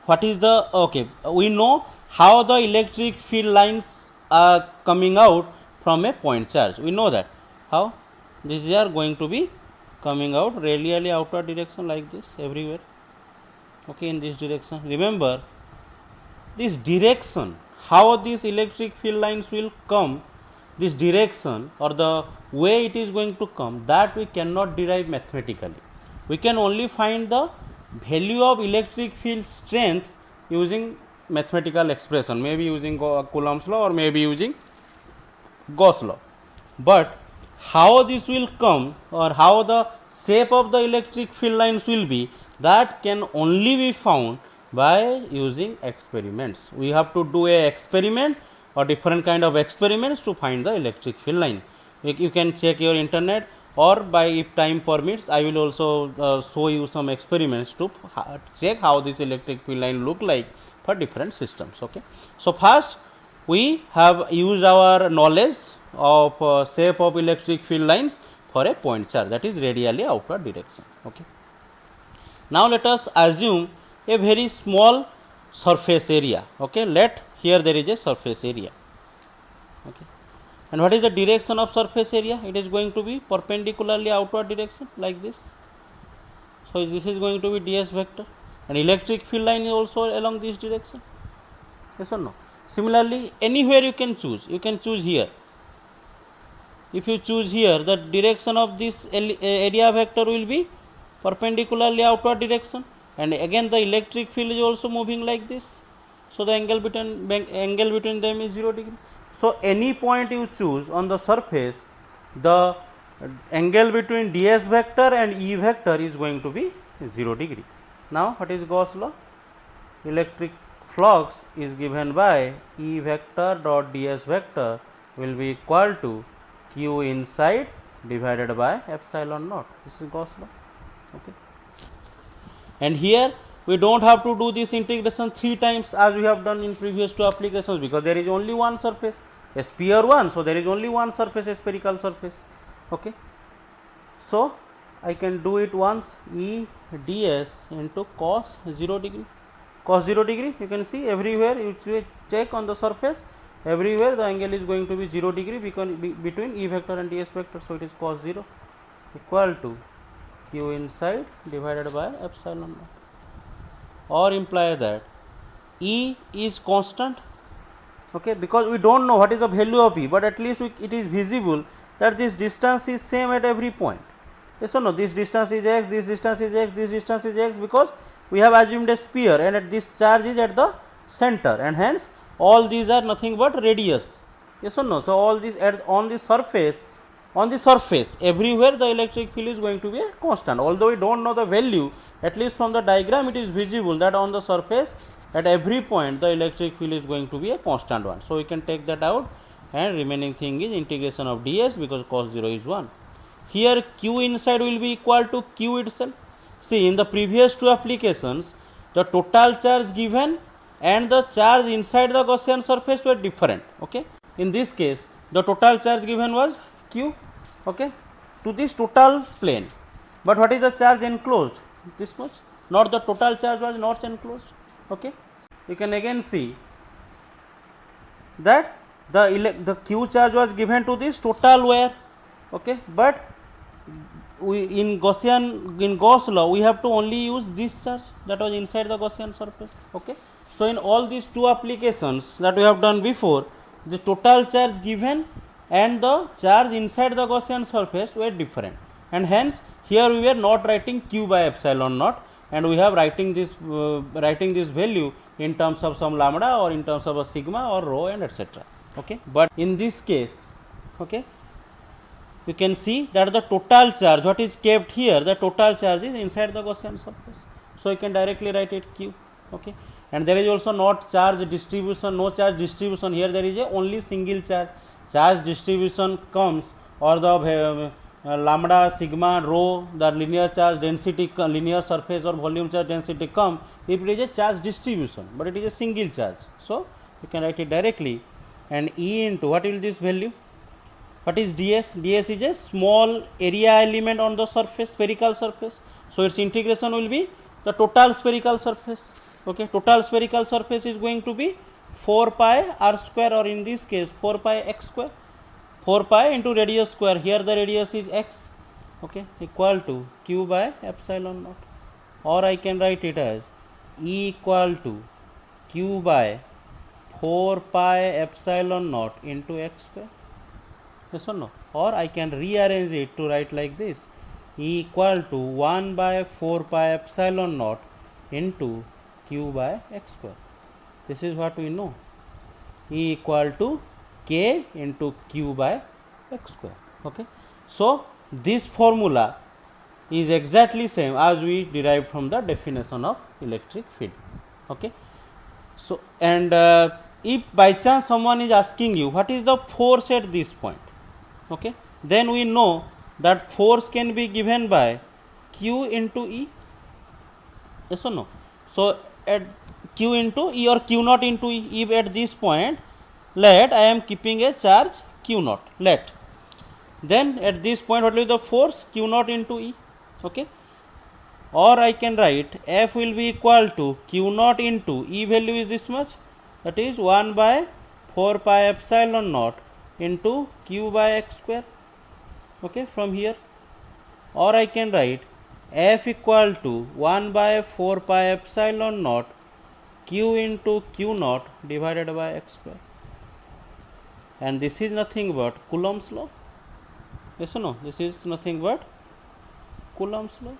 what is the, okay, we know how the electric field lines are coming out from a point charge. We know that how these are going to be coming out radially outward direction like this everywhere. Okay, in this direction. Remember this direction, how these electric field lines will come, this direction or the way it is going to come, that we cannot derive mathematically. We can only find the value of electric field strength using mathematical expression, maybe using Coulomb's law or maybe using Gauss law. But how this will come or how the shape of the electric field lines will be, that can only be found by using experiments. We have to do a experiment or different kind of experiments to find the electric field line. You can check your internet, or by, if time permits, I will also show you some experiments to check how this electric field line look like for different systems. Okay, so first we have used our knowledge of shape of electric field lines for a point charge, that is radially outward direction. Okay, now let us assume a very small surface area. Okay, let here there is a surface area. Okay, and what is the direction of surface area? It is going to be perpendicularly outward direction like this. So this is going to be ds vector, and electric field line is also along this direction. Yes or no? Similarly, anywhere you can choose. You can choose here. If you choose here, the direction of this area vector will be perpendicularly outward direction, and again the electric field is also moving like this. So the angle between them is 0 degree. So any point you choose on the surface, the angle between ds vector and E vector is going to be 0 degree. Now what is Gauss law? Electric flux is given by E vector dot ds vector will be equal to q inside divided by epsilon naught. This is Gauss law. Okay, and here we don't have to do this integration 3 times as we have done in previous 2 applications, because there is only one surface, a sphere one, so there is only one surface, a spherical surface. Okay, so I can do it once, E ds into cos 0 degree. Cos 0 degree, you can see everywhere you check on the surface, everywhere the angle is going to be 0 degree between E vector and ds vector. So it is cos 0 equal to q inside divided by epsilon naught, or imply that E is constant. Okay, because we don't know what is the value of E, but at least it is visible that this distance is same at every point. Yes or no? This distance is x, this distance is x, this distance is x, because we have assumed a sphere and at this charge is at the center, and hence all these are nothing but radius. Yes or no? So all these on the surface everywhere the electric field is going to be a constant. Although we don't know the value, at least from the diagram it is visible that on the surface at every point the electric field is going to be a constant one. So we can take that out, and remaining thing is integration of ds, because cos 0 is 1. Here q inside will be equal to q itself. See, in the previous 2 applications, the total charge given and the charge inside the Gaussian surface were different. Okay, in this case the total charge given was q, okay, to this total plane, but what is the charge enclosed? This much, not the total charge was not enclosed. Okay, you can again see that the q charge was given to this total wire. Okay, but in Gauss law we have to only use this charge that was inside the Gaussian surface. Okay, so in all these 2 applications that we have done before, the total charge given and the charge inside the Gaussian surface were different. and hence here we are not writing q by epsilon naught, and we have writing this value in terms of some lambda or in terms of a sigma or rho and etc. Okay, but in this case, okay, you can see that the total charge what is kept here, the total charge is inside the Gaussian surface, so you can directly write it q. Okay, and there is also not charge distribution, no charge distribution here, there is a only single charge. Charge distribution comes, or the lambda, sigma, rho, the linear charge density, linear surface or volume charge density come if it is a charge distribution, but it is a single charge, so you can write it directly. And E into what will this value? What is ds? ds is a small area element on the surface, spherical surface, so its integration will be the total spherical surface. Okay, total spherical surface is going to be 4 pi r square, or in this case 4 pi x square, 4 pi into radius square, here the radius is x, okay, equal to q by epsilon naught, or I can write it as E equal to q by 4 pi epsilon naught into x square. Yes or no? Or I can rearrange it to write like this: E equal to 1 by 4 pi epsilon naught into q by x square. This is what we know. E equal to k into q by x square. Okay. So this formula is exactly same as we derived from the definition of electric field. Okay. So, and if by chance someone is asking you what is the force at this point, okay, then we know that force can be given by q into E. Yes or no? So at q into E or q naught into E, if at this point let I am keeping a charge q naught, let, then at this point what will be the force? Q naught into E. Okay, or I can write F will be equal to q naught into E value is this much, that is 1 by 4 pi epsilon naught into q by x square. Okay, from here, or I can write F equal to 1 by 4 pi epsilon naught q into q naught divided by x square, and this is nothing but Coulomb's law. Yes or no? This is nothing but Coulomb's law.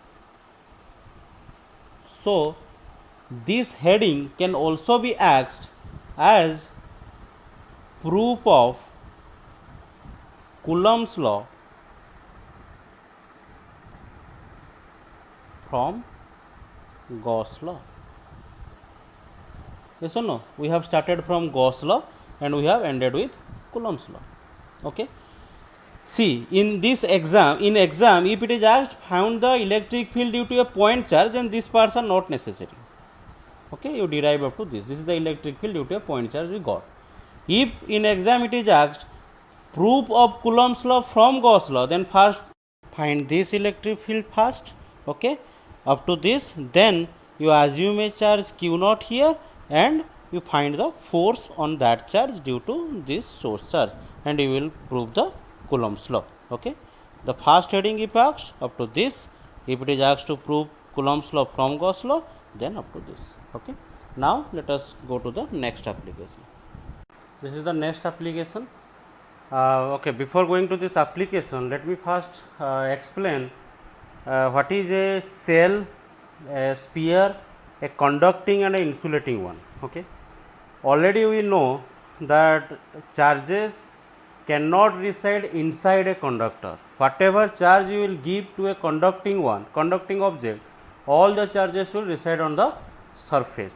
So this heading can also be asked as proof of Coulomb's law from Gauss law. Yes or no? We have started from Gauss law and we have ended with Coulomb's law. Okay. See, in this exam, if it is asked found the electric field due to a point charge, then these parts are not necessary. Okay, you derive up to this. This is the electric field due to a point charge we got. If in exam it is asked proof of Coulomb's law from Gauss law, then first find this electric field first. Okay, up to this, then you assume a charge q naught here and you find the force on that charge due to this source charge, and you will prove the Coulomb's law. Okay, the first heading if asked up to this, if it is asked to prove Coulomb's law from Gauss law, then up to this. Okay, now let us go to the next application. This is the next application. Okay, before going to this application, let me first explain what is a cell, a sphere, a conducting and a insulating one. Okay, already we know that charges cannot reside inside a conductor. Whatever charge you will give to a conducting object, all the charges will reside on the surface.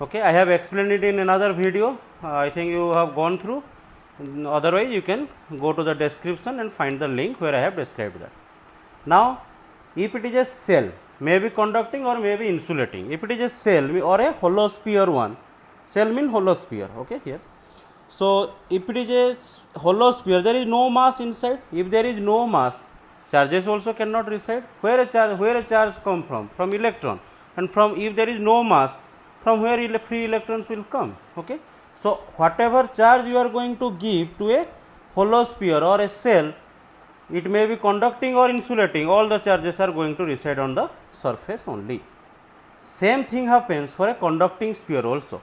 Okay, I have explained it in another video. I think you have gone through. Otherwise, you can go to the description and find the link where I have described that. Now, if it is a cell, may be conducting or may be insulating. If it is a cell or a hollow sphere one, cell means hollow sphere. Okay, here. So if it is a hollow sphere, there is no mass inside. If there is no mass, charges also cannot reside. Where a charge come from? From electron. And from, if there is no mass, from where free electrons will come. Okay. So whatever charge you are going to give to a hollow sphere or a cell, it may be conducting or insulating, all the charges are going to reside on the surface only. Same thing happens for a conducting sphere also.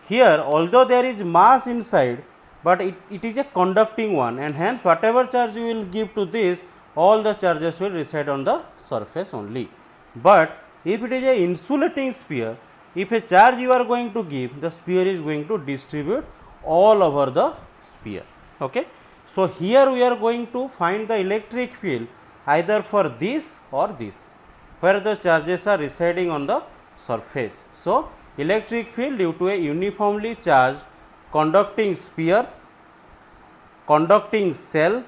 Here, although there is mass inside, but it is a conducting one, and hence whatever charge you will give to this, all the charges will reside on the surface only. But if it is a insulating sphere, if a charge you are going to give, the sphere is going to distribute all over the sphere. Okay. So, here we are going to find the electric field either for this or this, where the charges are residing on the surface. So, electric field due to a uniformly charged conducting sphere, conducting cell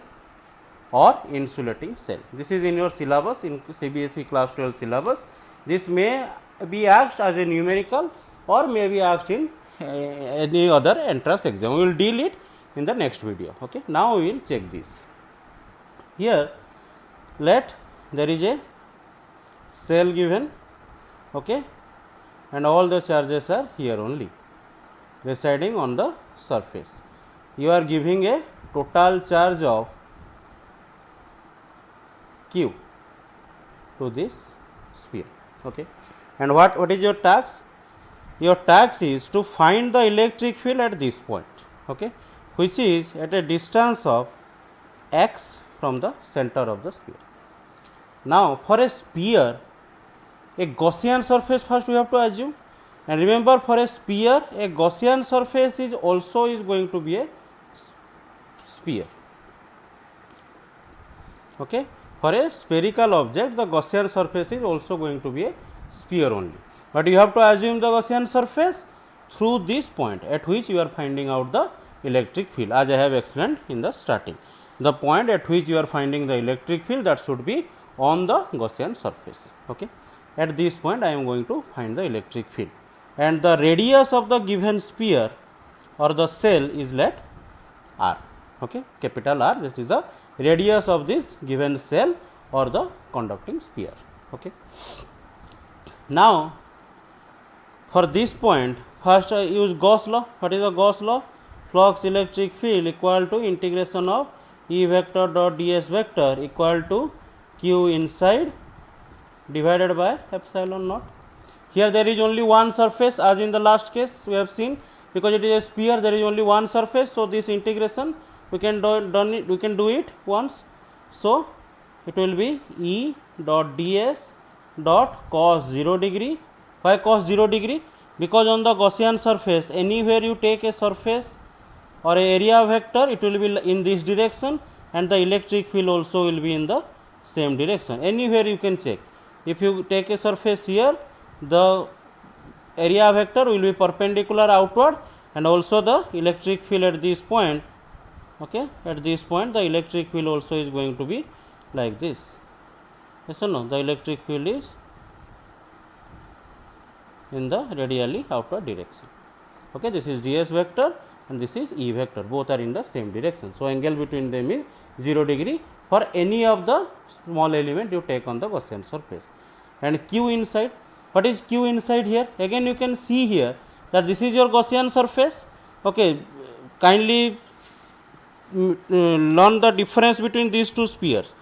or insulating cell. This is in your syllabus, in CBSE class 12 syllabus. This may be asked as a numerical or may be asked in any other entrance exam. We will deal it in the next video. Okay. Now, we will check this. Here, let there is a cell given, okay, and all the charges are here only residing on the surface. You are giving a total charge of Q to this sphere. Okay. And what is your task? Your task is to find the electric field at this point, okay, which is at a distance of x from the center of the sphere. Now, for a sphere, a Gaussian surface first we have to assume, and remember, for a sphere a Gaussian surface is also going to be a sphere. Okay. For a spherical object, the Gaussian surface is also going to be a sphere only, but you have to assume the Gaussian surface through this point at which you are finding out the electric field, as I have explained in the starting. The point at which you are finding the electric field, that should be on the Gaussian surface. Okay. At this point I am going to find the electric field, and the radius of the given sphere or the cell is let r, okay, capital R. This is the radius of this given cell or the conducting sphere. Okay. Now, for this point, first I use Gauss law. What is the Gauss law? Flux electric field equal to integration of E vector dot ds vector equal to q inside divided by epsilon naught. Here there is only one surface, as in the last case we have seen, because it is a sphere, there is only one surface. So, this integration we can do it once. So, it will be E dot ds dot cos 0 degree. Why cos 0 degree? Because on the Gaussian surface, anywhere you take a surface or a area vector, it will be in this direction, and the electric field also will be in the same direction. Anywhere you can check. If you take a surface here, the area vector will be perpendicular outward, and also the electric field at this point, okay, at this point the electric field also is going to be like this. Yes or no? The electric field is in the radially outward direction. Okay, this is ds vector and this is E vector, both are in the same direction. So, angle between them is 0 degree for any of the small element you take on the Gaussian surface. And Q inside, what is Q inside here? Again you can see here that this is your Gaussian surface. Okay, kindly learn the difference between these two spheres.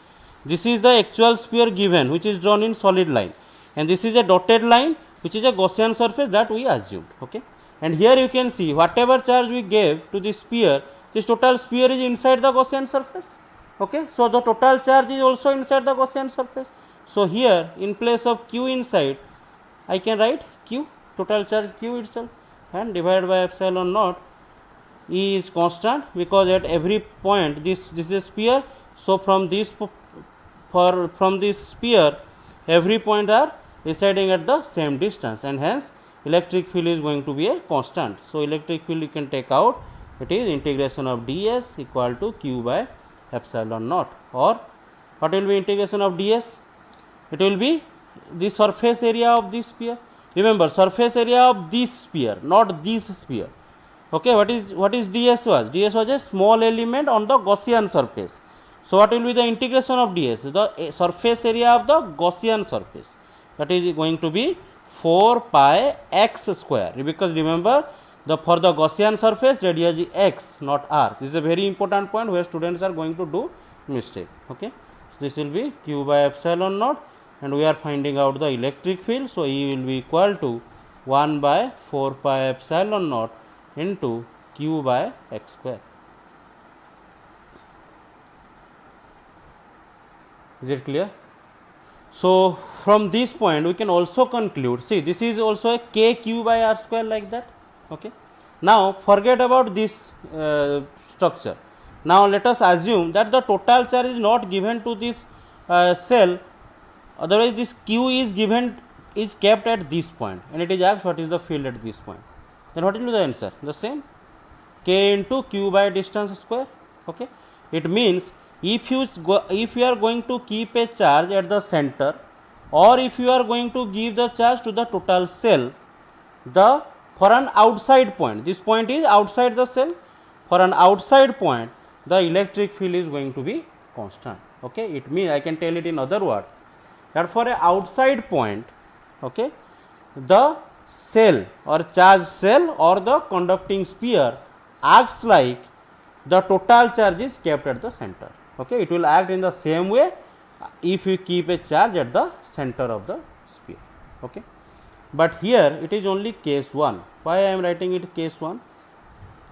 This is the actual sphere given, which is drawn in solid line, and this is a dotted line which is a Gaussian surface that we assumed. Okay. And here you can see whatever charge we gave to this sphere, this total sphere is inside the Gaussian surface. Okay. So, the total charge is also inside the Gaussian surface. So, here in place of Q inside, I can write Q, total charge Q itself, and divided by epsilon naught. E is constant because at every point this is a sphere. So, from this sphere every point are residing at the same distance, and hence electric field is going to be a constant. So, electric field you can take out, it is integration of ds equal to q by epsilon naught, or what will be integration of ds? It will be the surface area of this sphere. Remember, surface area of this sphere, not this sphere. Okay, what is ds was? ds was a small element on the Gaussian surface. So, what will be the integration of ds? The surface area of the Gaussian surface, that is going to be 4 pi x square, because remember for the Gaussian surface radius is x, not r. This is a very important point where students are going to do mistake. Okay. So, this will be q by epsilon naught, and we are finding out the electric field. So, E will be equal to 1 by 4 pi epsilon naught into q by x square. Is it clear? So from this point we can also conclude, see this is also a k q by r square like that. Okay. Now forget about this structure. Now let us assume that the total charge is not given to this cell, otherwise this q is given, is kept at this point, and it is asked what is the field at this point. Then what will be the answer? The same, k into q by distance square. Okay. It means if you are going to keep a charge at the center, or if you are going to give the charge to the total cell, the for an outside point, this point is outside the cell, for an outside point the electric field is going to be constant. Okay. It means I can tell it in other words that for a outside point, okay, the cell or charge cell or the conducting sphere acts like the total charge is kept at the center. Okay. It will act in the same way if you keep a charge at the center of the sphere. Okay. But here it is only case 1. Why I am writing it case 1?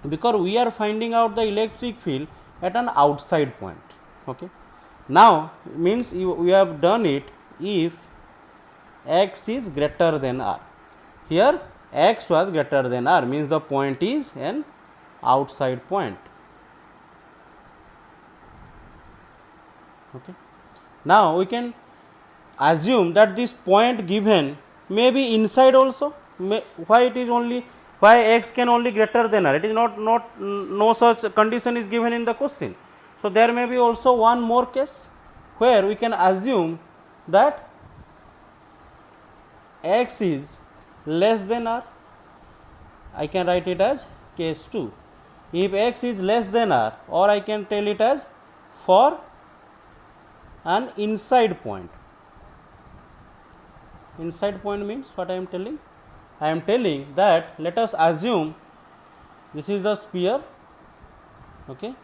Because we are finding out the electric field at an outside point. Okay. Now means we have done it if x is greater than r. Here x was greater than r, means the point is an outside point. Okay. Now we can assume that this point given may be inside also. Why it is only, why x can only greater than r? It is not no such condition is given in the question. So there may be also one more case where we can assume that x is less than r. I can write it as case 2. If x is less than r, or I can tell it as for an inside point. Inside point means what I am telling? I am telling that let us assume this is the sphere. Okay.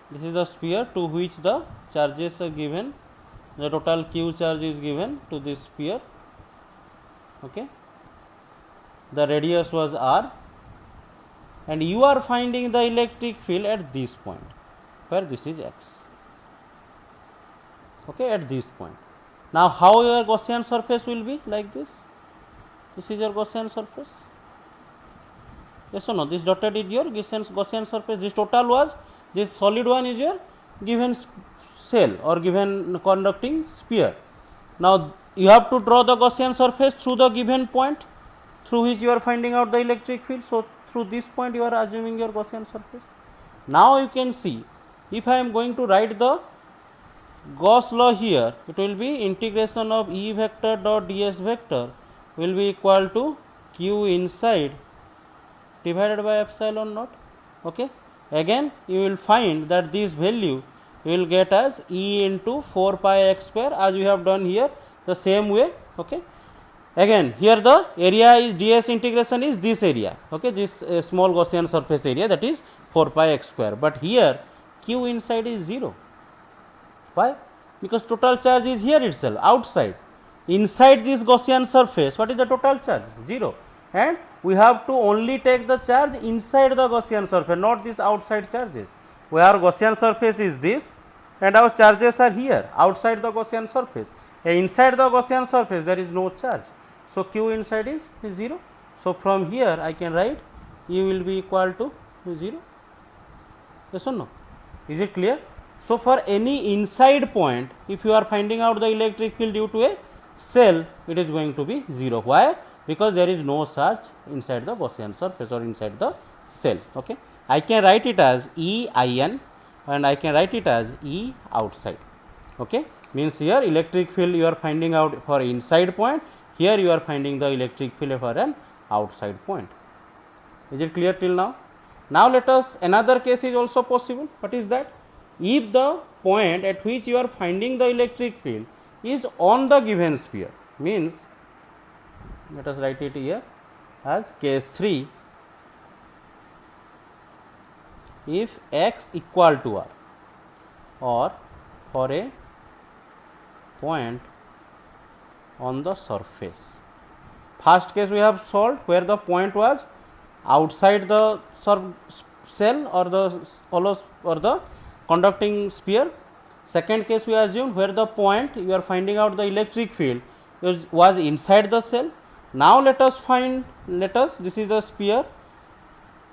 This is the sphere to which the charges are given, the total q charge is given to this sphere. Okay. The radius was r, and you are finding the electric field at this point where this is x. Okay, at this point. Now how your Gaussian surface will be like this? This is your Gaussian surface. Yes or no? This dotted is your Gaussian surface. This total was, this solid one is your given cell or given conducting sphere. Now you have to draw the Gaussian surface through the given point through which you are finding out the electric field. So through this point you are assuming your Gaussian surface. Now you can see, if I am going to write the Gauss law here, it will be integration of E vector dot ds vector will be equal to q inside divided by epsilon naught. Okay. Again you will find that this value you will get as E into 4 pi x square, as we have done here the same way. Okay. Again here the area is ds integration is this area. Okay. This small Gaussian surface area, that is 4 pi x square, but here q inside is 0. Why? Because total charge is here itself, outside. Inside this Gaussian surface, what is the total charge? 0. And we have to only take the charge inside the Gaussian surface, not these outside charges. Where Gaussian surface is this, and our charges are here, outside the Gaussian surface. And inside the Gaussian surface, there is no charge. So q inside is 0. So from here, I can write E will be equal to 0. Yes or no? Is it clear? So for any inside point, if you are finding out the electric field due to a cell, it is going to be 0. Why? Because there is no charge inside the Gaussian surface or inside the cell. Okay. I can write it as E in and I can write it as E outside. Okay. Means here electric field you are finding out for inside point, here you are finding the electric field for an outside point. Is it clear till now? Now let us, another case is also possible. What is that? If the point at which you are finding the electric field is on the given sphere, means let us write it here as case 3, if x equal to r, or for a point on the surface. First case we have solved where the point was outside the cell or the hollow or the conducting sphere. Second case we assumed where the point you are finding out the electric field was inside the cell. Now let us this is a sphere,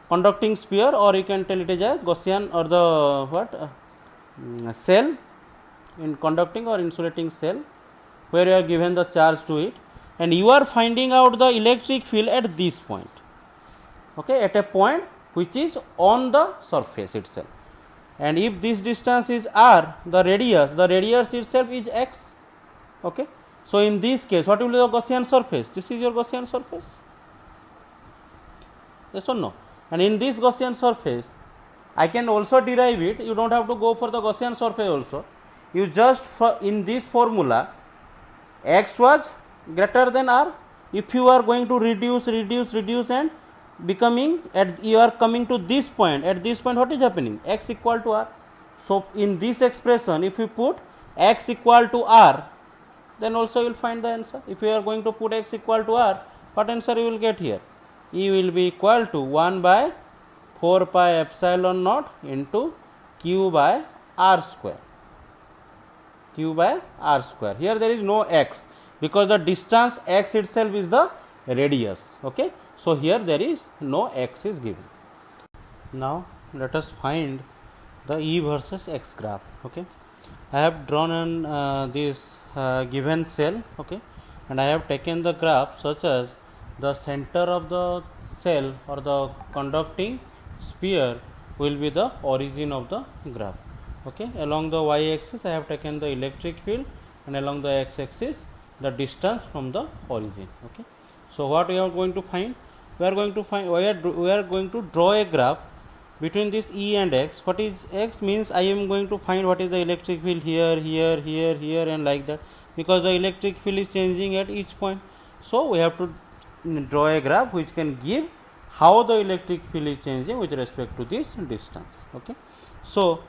conducting sphere, or you can tell it is a Gaussian or the cell, in conducting or insulating cell, where you are given the charge to it, and you are finding out the electric field at this point, okay, at a point which is on the surface itself. And if this distance is r, the radius itself is x, okay. So in this case, what will be the Gaussian surface? This is your Gaussian surface, yes or no? And in this Gaussian surface, I can also derive it. You don't have to go for the Gaussian surface also. You just in this formula, x was greater than r. If you are going to reduce and becoming you are coming to this point, at this point what is happening? X equal to r. So in this expression, if you put x equal to r, then also you will find the answer. If you are going to put x equal to r, what answer you will get here? E will be equal to 1 by 4 pi epsilon naught into q by r square. Q by r square. Here there is no x, because the distance x itself is the radius, okay. So here there is no x is given. Now let us find the E versus x graph, okay. I have drawn an this given cell, okay, and I have taken the graph such as the center of the cell or the conducting sphere will be the origin of the graph, okay. Along the y axis I have taken the electric field, and along the x axis the distance from the origin, okay. So what we are going to find? We are going to draw a graph between this E and x. What is x? Means I am going to find what is the electric field here and like that, because the electric field is changing at each point. So we have to draw a graph which can give how the electric field is changing with respect to this distance, okay. So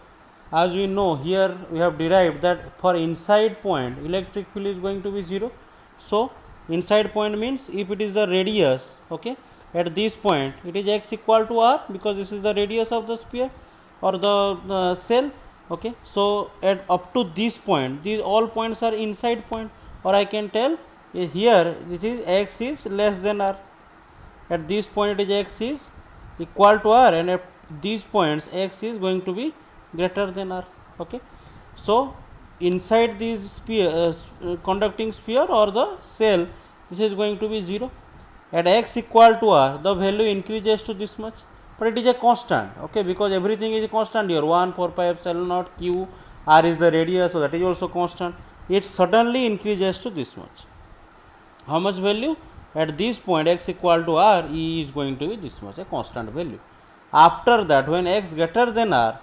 as we know, here we have derived that for inside point electric field is going to be 0. So inside point means if it is the radius, okay, at this point it is x equal to r, because this is the radius of the sphere or the cell, okay. So at up to this point, these all points are inside point, or I can tell here it is x is less than r. At this point it is x is equal to r, and at these points x is going to be greater than r, okay. So inside this sphere conducting sphere or the cell, this is going to be 0. At x equal to r, the value increases to this much, but it is a constant, okay, because everything is a constant here. 1 4 pi epsilon naught q, r is the radius, so that is also constant. It suddenly increases to this much. How much value? At this point x equal to r, E is going to be this much, a constant value. After that, when x greater than r,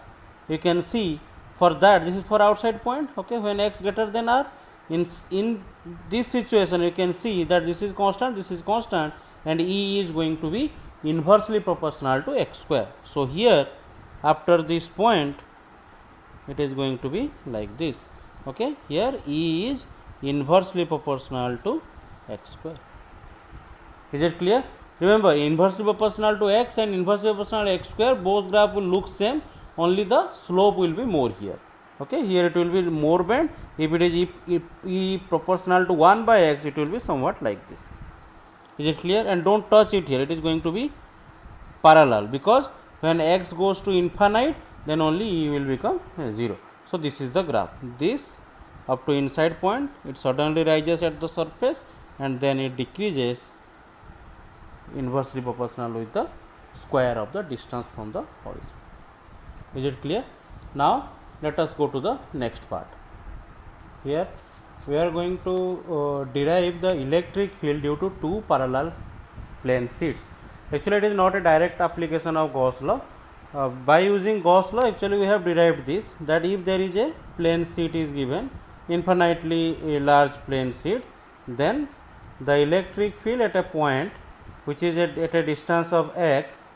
you can see for that, this is for outside point, okay, when x greater than r, in this situation you can see that this is constant, and E is going to be inversely proportional to x square. So here after this point it is going to be like this, okay. Here E is inversely proportional to x square. Is it clear? Remember, inversely proportional to x and inversely proportional to x square, both graph will look same, only the slope will be more here, okay. Here it will be more bent. If it is E proportional to 1 by x, it will be somewhat like this. Is it clear? And don't touch it here, it is going to be parallel, because when x goes to infinite, then only E will become 0. So this is the graph. This up to inside point, it suddenly rises at the surface, and then it decreases inversely proportional with the square of the distance from the origin. Is it clear? Now let us go to the next part. Here we are going to derive the electric field due to two parallel plane sheets. Actually it is not a direct application of Gauss law. By using Gauss law, actually we have derived this, that if there is a plane sheet is given, infinitely a large plane sheet, then the electric field at a point which is at a distance of x,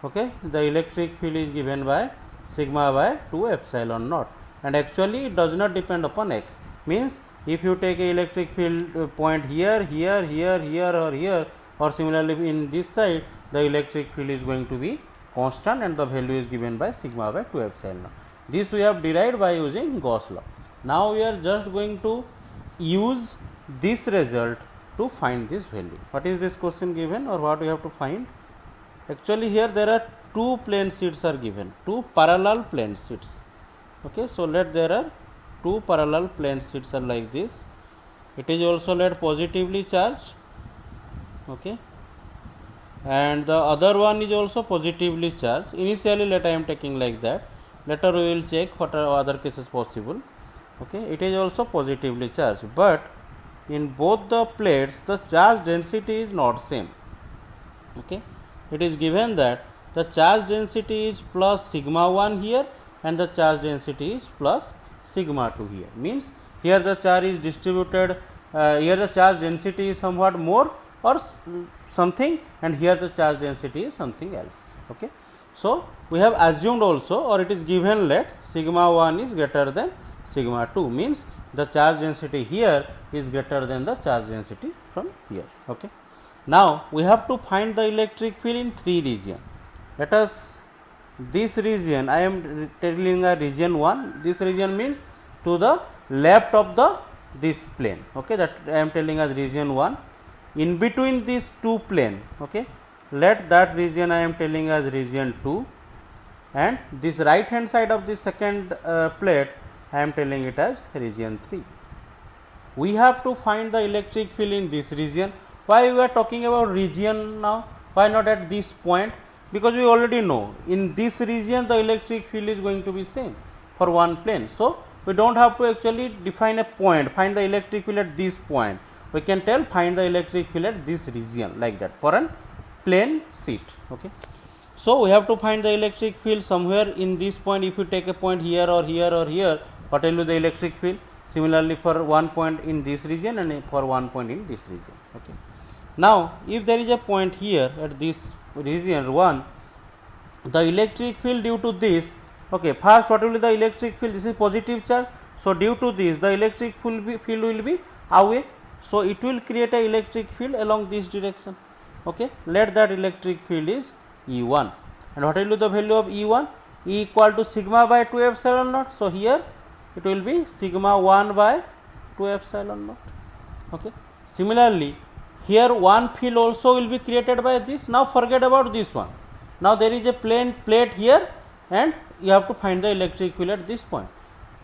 okay, the electric field is given by sigma by 2 epsilon naught, and actually it does not depend upon x. Means if you take a electric field point here, or here, or similarly in this side, the electric field is going to be constant, and the value is given by sigma by 2 epsilon naught. This we have derived by using Gauss law. Now we are just going to use this result to find this value. What is this question given, or what we have to find? Actually here there are two plane sheets are given, two parallel plane sheets. Okay, so let there are two parallel plane sheets are like this. It is also let positively charged. Okay, and the other one is also positively charged. Initially let I am taking like that, later we will check what are other cases possible. Okay, it is also positively charged, but in both the plates the charge density is not same. Okay, it is given that the charge density is plus sigma 1 here and the charge density is plus sigma 2 here, means here the charge is distributed, here the charge density is somewhat more or something, and here the charge density is something else. Okay, so we have assumed also, or it is given let sigma 1 is greater than sigma 2, means the charge density here is greater than the charge density from here. Okay, now we have to find the electric field in three regions. Let us, this region I am telling a region 1, this region means to the left of the this plane. Okay, that I am telling as region 1. In between these two plane, okay, let that region I am telling as region 2, and this right hand side of the second plate I am telling it as region 3. We have to find the electric field in this region. Why we are talking about region now? Why not at this point? Because we already know in this region the electric field is going to be same for one plane. So we don't have to actually define a point, find the electric field at this point. We can tell find the electric field at this region, like that for an plane sheet. Okay, so we have to find the electric field somewhere in this point. If you take a point here or here or here, what will be the electric field? Similarly for one point in this region and for one point in this region. Okay, now if there is a point here at this region 1, the electric field due to this, okay, first what will be the electric field? This is positive charge, so due to this the electric field will be away, so it will create a electric field along this direction. Okay, let that electric field is E1, and what will be the value of E1? E equal to sigma by 2 epsilon naught, so here it will be sigma 1 by 2 epsilon naught. Okay, similarly here one field also will be created by this. Now forget about this one, now there is a plain plate here and you have to find the electric field at this point.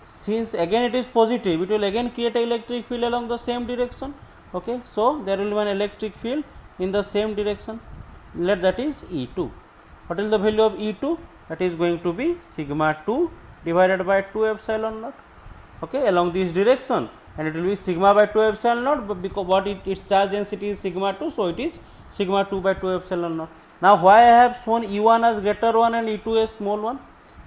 Since again it is positive, it will again create a electric field along the same direction. Okay, so there will be an electric field in the same direction, let that is E2. What is the value of E2? That is going to be sigma 2 divided by 2 epsilon naught. Okay, along this direction, and it will be sigma by 2 epsilon naught, but because what its charge density is sigma 2, so it is sigma 2 by 2 epsilon naught. Now why I have shown E1 as greater one and E2 as small one?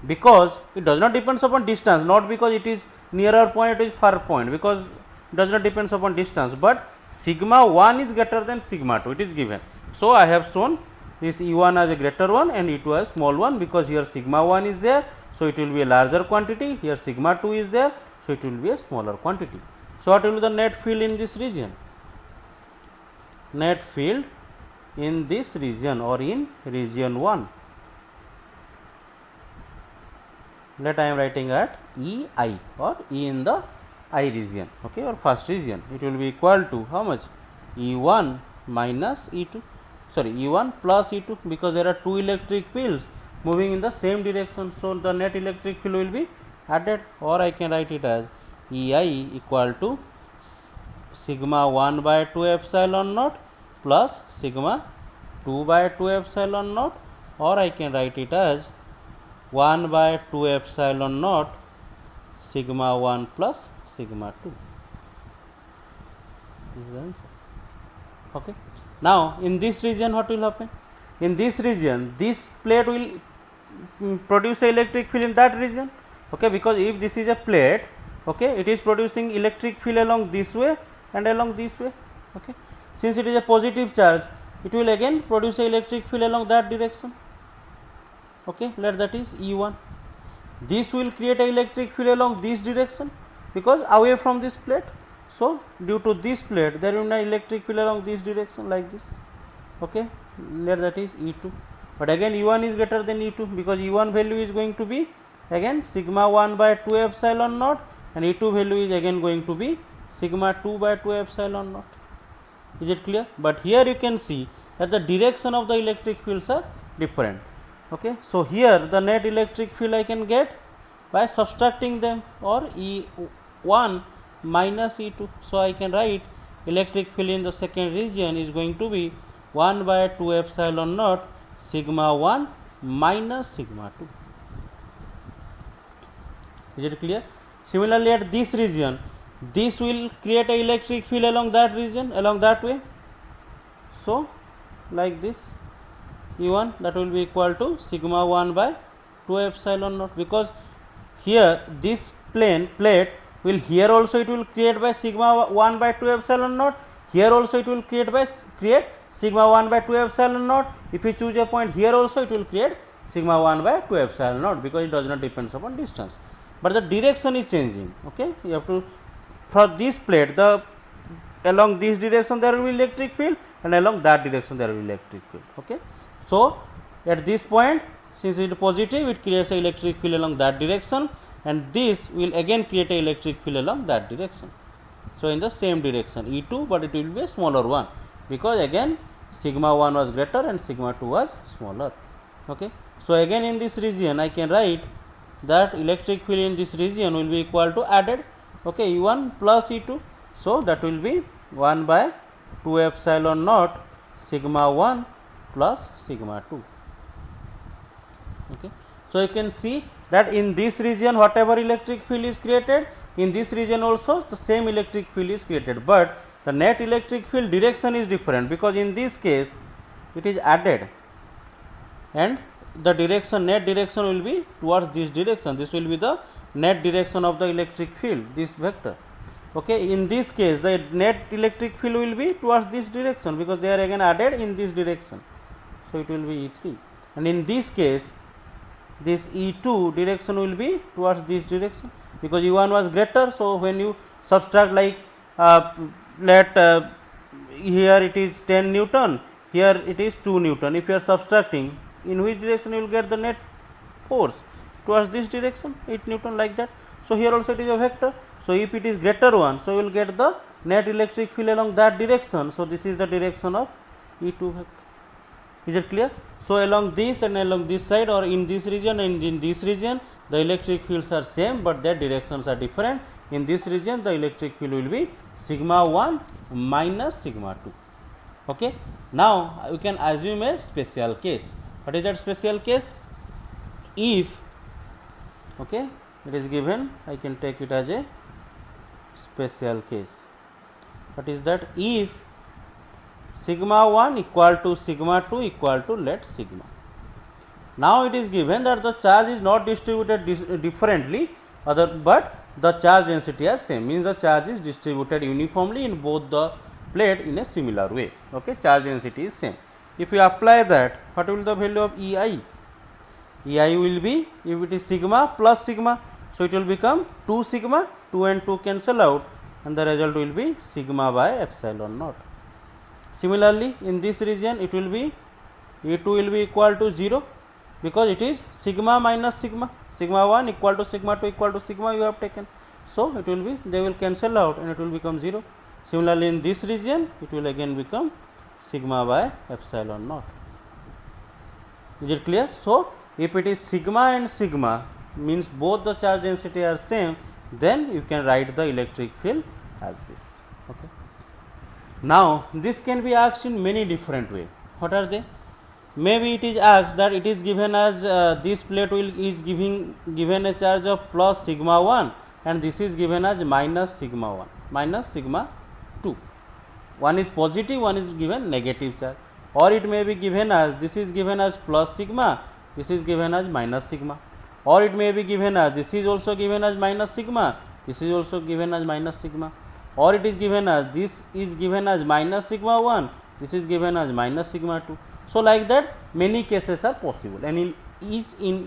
Because it does not depends upon distance, not because it is nearer point, it is far point, because it does not depends upon distance, but sigma 1 is greater than sigma 2, it is given. So I have shown this E1 as a greater one and E2 as small one, because here sigma 1 is there, so it will be a larger quantity, here sigma 2 is there, so it will be a smaller quantity. So what will be the net field in this region? Net field in this region or in region 1, let I am writing at EI or E in the I region, okay, or first region, it will be equal to how much? E1 minus E2, sorry, E1 plus E2, because there are two electric fields moving in the same direction, so the net electric field will be added, or I can write it as EI equal to sigma 1 by 2 epsilon naught plus sigma 2 by 2 epsilon naught, or I can write it as 1 by 2 epsilon naught sigma 1 plus sigma 2. This is the answer. Okay. Now in this region what will happen? In this region this plate will produce an electric field in that region. Okay, because if this is a plate, okay, it is producing electric field along this way and along this way. Okay, since it is a positive charge, it will again produce an electric field along that direction. Okay, let that is E1. This will create an electric field along this direction because away from this plate. So due to this plate there will be an electric field along this direction like this. Okay, let that is E2. But again E1 is greater than E2 because E1 value is going to be again sigma 1 by 2 epsilon naught and E2 value is again going to be sigma 2 by 2 epsilon naught. Is it clear? But here you can see that the direction of the electric fields are different. Okay. So, here the net electric field I can get by subtracting them, or E1 minus E2. So, I can write electric field in the second region is going to be 1 by 2 epsilon naught sigma 1 minus sigma 2. Is it clear? Similarly, at this region, this will create a electric field along that region, along that way. So, like this, E1 that will be equal to sigma 1 by 2 epsilon naught, because here this plate will, here also it will create by sigma 1 by 2 epsilon naught, here also it will create sigma 1 by 2 epsilon naught. If you choose a point here also it will create sigma 1 by 2 epsilon naught, because it does not depends upon distance, but the direction is changing. Okay, you have to, for this plate, the along this direction there will be electric field, and along that direction there will be electric field. Okay. So, at this point, since it is positive, it creates a electric field along that direction, and this will again create a electric field along that direction. So, in the same direction E2, but it will be a smaller one, because again sigma 1 was greater and sigma 2 was smaller. Okay. So, again in this region I can write that electric field in this region will be equal to added, okay, E1 plus E2. So, that will be 1 by 2 epsilon naught sigma 1 plus sigma 2. Okay. So, you can see that in this region whatever electric field is created, in this region also the same electric field is created, but the net electric field direction is different, because in this case it is added and the direction, net direction will be towards this direction. This will be the net direction of the electric field, this vector. Okay. In this case the net electric field will be towards this direction, because they are again added in this direction. So, it will be E3, and in this case this E2 direction will be towards this direction, because E1 was greater. So, when you subtract, like here it is 10 Newton, here it is 2 Newton. If you are subtracting, in which direction you will get the net force? Towards this direction, 8 Newton, like that. So, here also it is a vector. So, if it is greater one, so you will get the net electric field along that direction. So, this is the direction of E2 vector. Is it clear? So, along this and along this side, or in this region and in this region, the electric fields are same, but their directions are different. In this region the electric field will be sigma 1 minus sigma 2. Okay. Now, we can assume a special case. What is that special case? If, okay, it is given, I can take it as a special case. What is that? If sigma 1 equal to sigma 2 equal to let sigma. Now, it is given that the charge is not distributed differently, but the charge density are same, means the charge is distributed uniformly in both the plate in a similar way. Okay, charge density is same. If you apply that, what will the value of EI? EI will be, if it is sigma plus sigma, so it will become 2 sigma, 2 and 2 cancel out, and the result will be sigma by epsilon naught. Similarly, in this region it will be E2 will be equal to 0, because it is sigma minus sigma, sigma 1 equal to sigma 2 equal to sigma you have taken. So, it will be, they will cancel out and it will become 0. Similarly, in this region it will again become sigma by epsilon naught. Is it clear? So, if it is sigma and sigma, means both the charge density are same, then you can write the electric field as this. Okay. Now, this can be asked in many different ways. What are they? Maybe it is asked that it is given as this plate is given a charge of plus sigma 1, and this is given as minus sigma 1, minus sigma 2. One is positive, one is given negative charge, or it may be given as, this is given as plus sigma, this is given as minus sigma, or it may be given as, this is also given as minus sigma, this is also given as minus sigma, or it is given as, this is given as minus sigma 1, this is given as minus sigma 2. So, like that many cases are possible, and in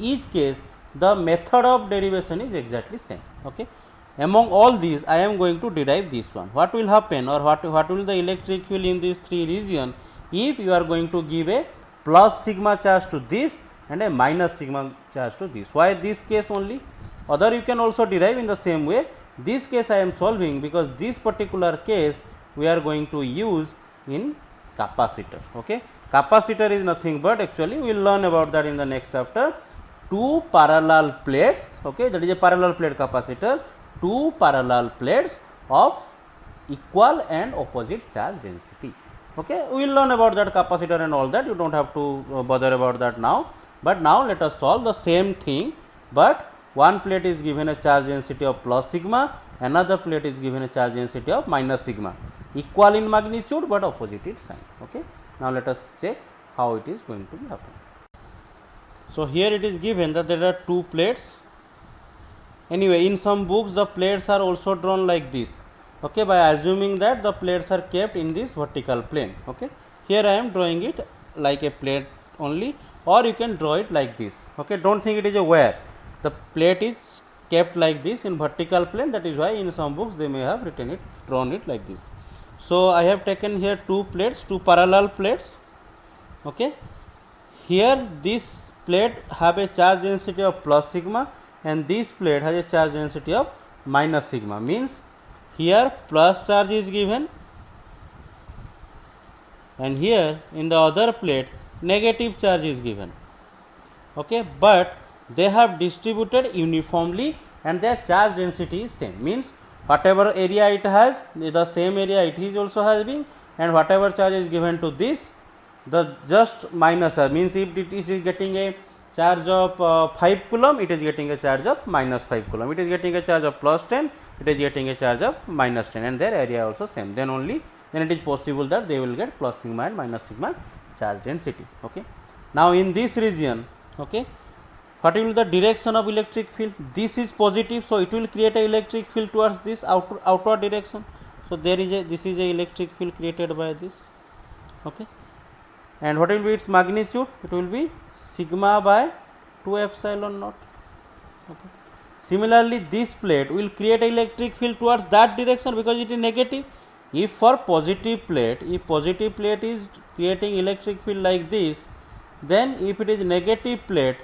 each case the method of derivation is exactly same. Okay. Among all these, I am going to derive this one. What will happen, or what will the electric field in these three regions if you are going to give a plus sigma charge to this and a minus sigma charge to this? Why this case only? Other you can also derive in the same way, This case I am solving because this particular case we are going to use in capacitor. Okay, capacitor is nothing but, actually we will learn about that in the next chapter. Two parallel plates, okay, that is a parallel plate capacitor, two parallel plates of equal and opposite charge density. Okay, we will learn about that capacitor and all that, you don't have to bother about that now. But now let us solve the same thing, but one plate is given a charge density of plus sigma, another plate is given a charge density of minus sigma, equal in magnitude but opposite in sign. Okay, now let us check how it is going to happen. So here it is given that there are two plates. Anyway, in some books the plates are also drawn like this, okay, by assuming that the plates are kept in this vertical plane. Okay, here I am drawing it like a plate only, or you can draw it like this. Okay, don't think it is a wire. The plate is kept like this in vertical plane, that is why in some books they may have written it, drawn it like this. So I have taken here two plates, two parallel plates. Okay, here this plate have a charge density of plus sigma and this plate has a charge density of minus sigma, means here plus charge is given and here in the other plate negative charge is given. Okay, but they have distributed uniformly and their charge density is same, means whatever area it has, the same area it is also having, and whatever charge is given to this, the just minus charge, means if it is getting a charge of 5 coulomb, it is getting a charge of minus 5 coulomb, it is getting a charge of plus 10, it is getting a charge of minus 10, and their area also same, then only then it is possible that they will get plus sigma and minus sigma charge density. Okay, now in this region, okay, what will be the direction of electric field? This is positive, so it will create a electric field towards this outward direction. So there is a, this is a electric field created by this. Okay, and what will be its magnitude? It will be sigma by 2 epsilon naught. Okay. Similarly, this plate will create an electric field towards that direction because it is negative. If for positive plate, if positive plate is creating electric field like this, then if it is negative plate,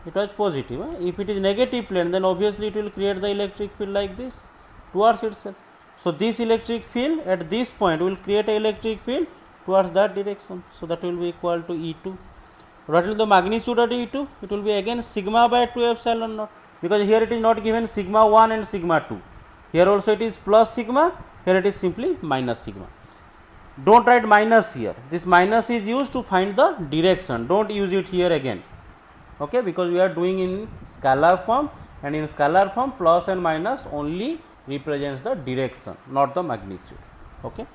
it was positive. If it is negative plate, then obviously it will create the electric field like this towards itself. So this electric field at this point will create an electric field towards that direction. So that will be equal to E2. What will the magnitude of E2? It will be again sigma by 2 epsilon naught, because here it is not given sigma 1 and sigma 2. Here also it is plus sigma, here it is simply minus sigma. Don't write minus here. This minus is used to find the direction. Don't use it here again. Okay, because we are doing in scalar form, and in scalar form plus and minus only represents the direction, not the magnitude. Okay.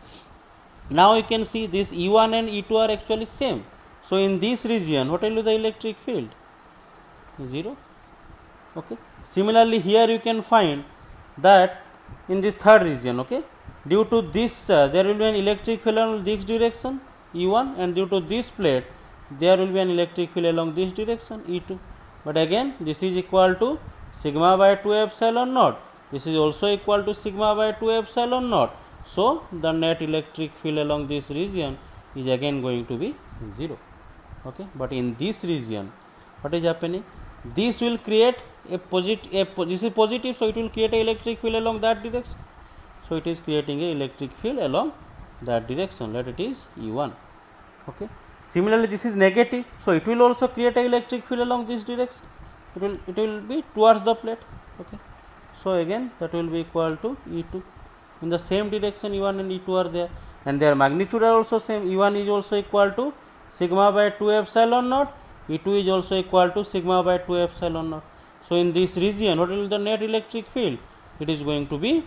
Now you can see this E1 and E2 are actually same. So in this region, what will be the electric field? 0. Okay. Similarly, here you can find that in this third region, okay, due to this there will be an electric field along this direction E1, and due to this plate there will be an electric field along this direction E2. But again this is equal to sigma by 2 epsilon naught. This is also equal to sigma by 2 epsilon naught. So the net electric field along this region is again going to be 0. Okay, but in this region, what is happening? This will create a positive. This is positive, so it will create an electric field along that direction. So it is creating a electric field along that direction. Let it is E1. Okay. Similarly, this is negative, so it will also create an electric field along this direction. It will be towards the plate. Okay. So again that will be equal to E2. In the same direction, E1 and E2 are there, and their magnitude are also same. E1 is also equal to sigma by 2 epsilon naught. E2 is also equal to sigma by 2 epsilon naught. So in this region, what will be the net electric field? It is going to be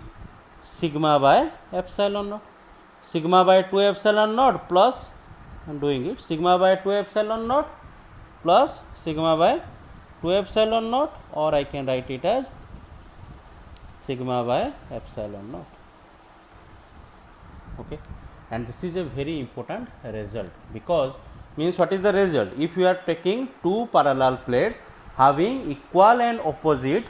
sigma by epsilon naught. Sigma by 2 epsilon naught plus, I am doing it, sigma by 2 epsilon naught plus sigma by 2 epsilon naught, or I can write it as sigma by epsilon naught. Okay, and this is a very important result, because means what is the result? If you are taking two parallel plates having equal and opposite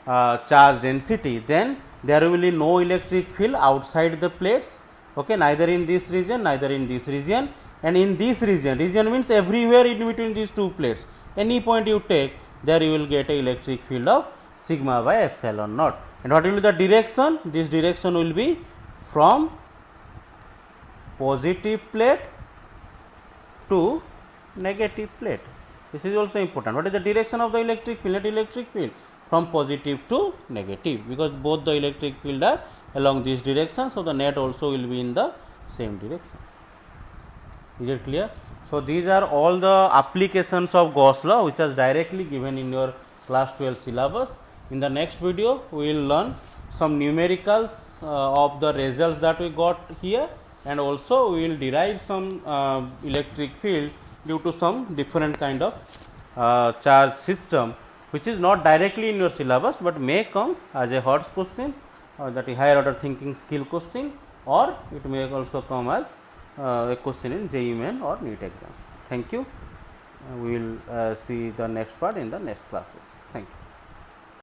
charge density, then there will be no electric field outside the plates. Okay, neither in this region, neither in this region, and in this region means everywhere in between these two plates, any point you take, there you will get a electric field of sigma by epsilon naught. And what will be the direction? This direction will be from positive plate to negative plate. This is also important. What is the direction of the electric field? Net electric field from positive to negative, because both the electric field are along this direction, so the net also will be in the same direction. Is it clear? So these are all the applications of Gauss law which is directly given in your class 12 syllabus. In the next video, we will learn some numericals of the results that we got here, and also we will derive some electric field due to some different kind of charge system, which is not directly in your syllabus, but may come as a hot question, that is higher order thinking skill question, or it may also come as a question in JEE Main or NEET exam. Thank you. We will see the next part in the next classes.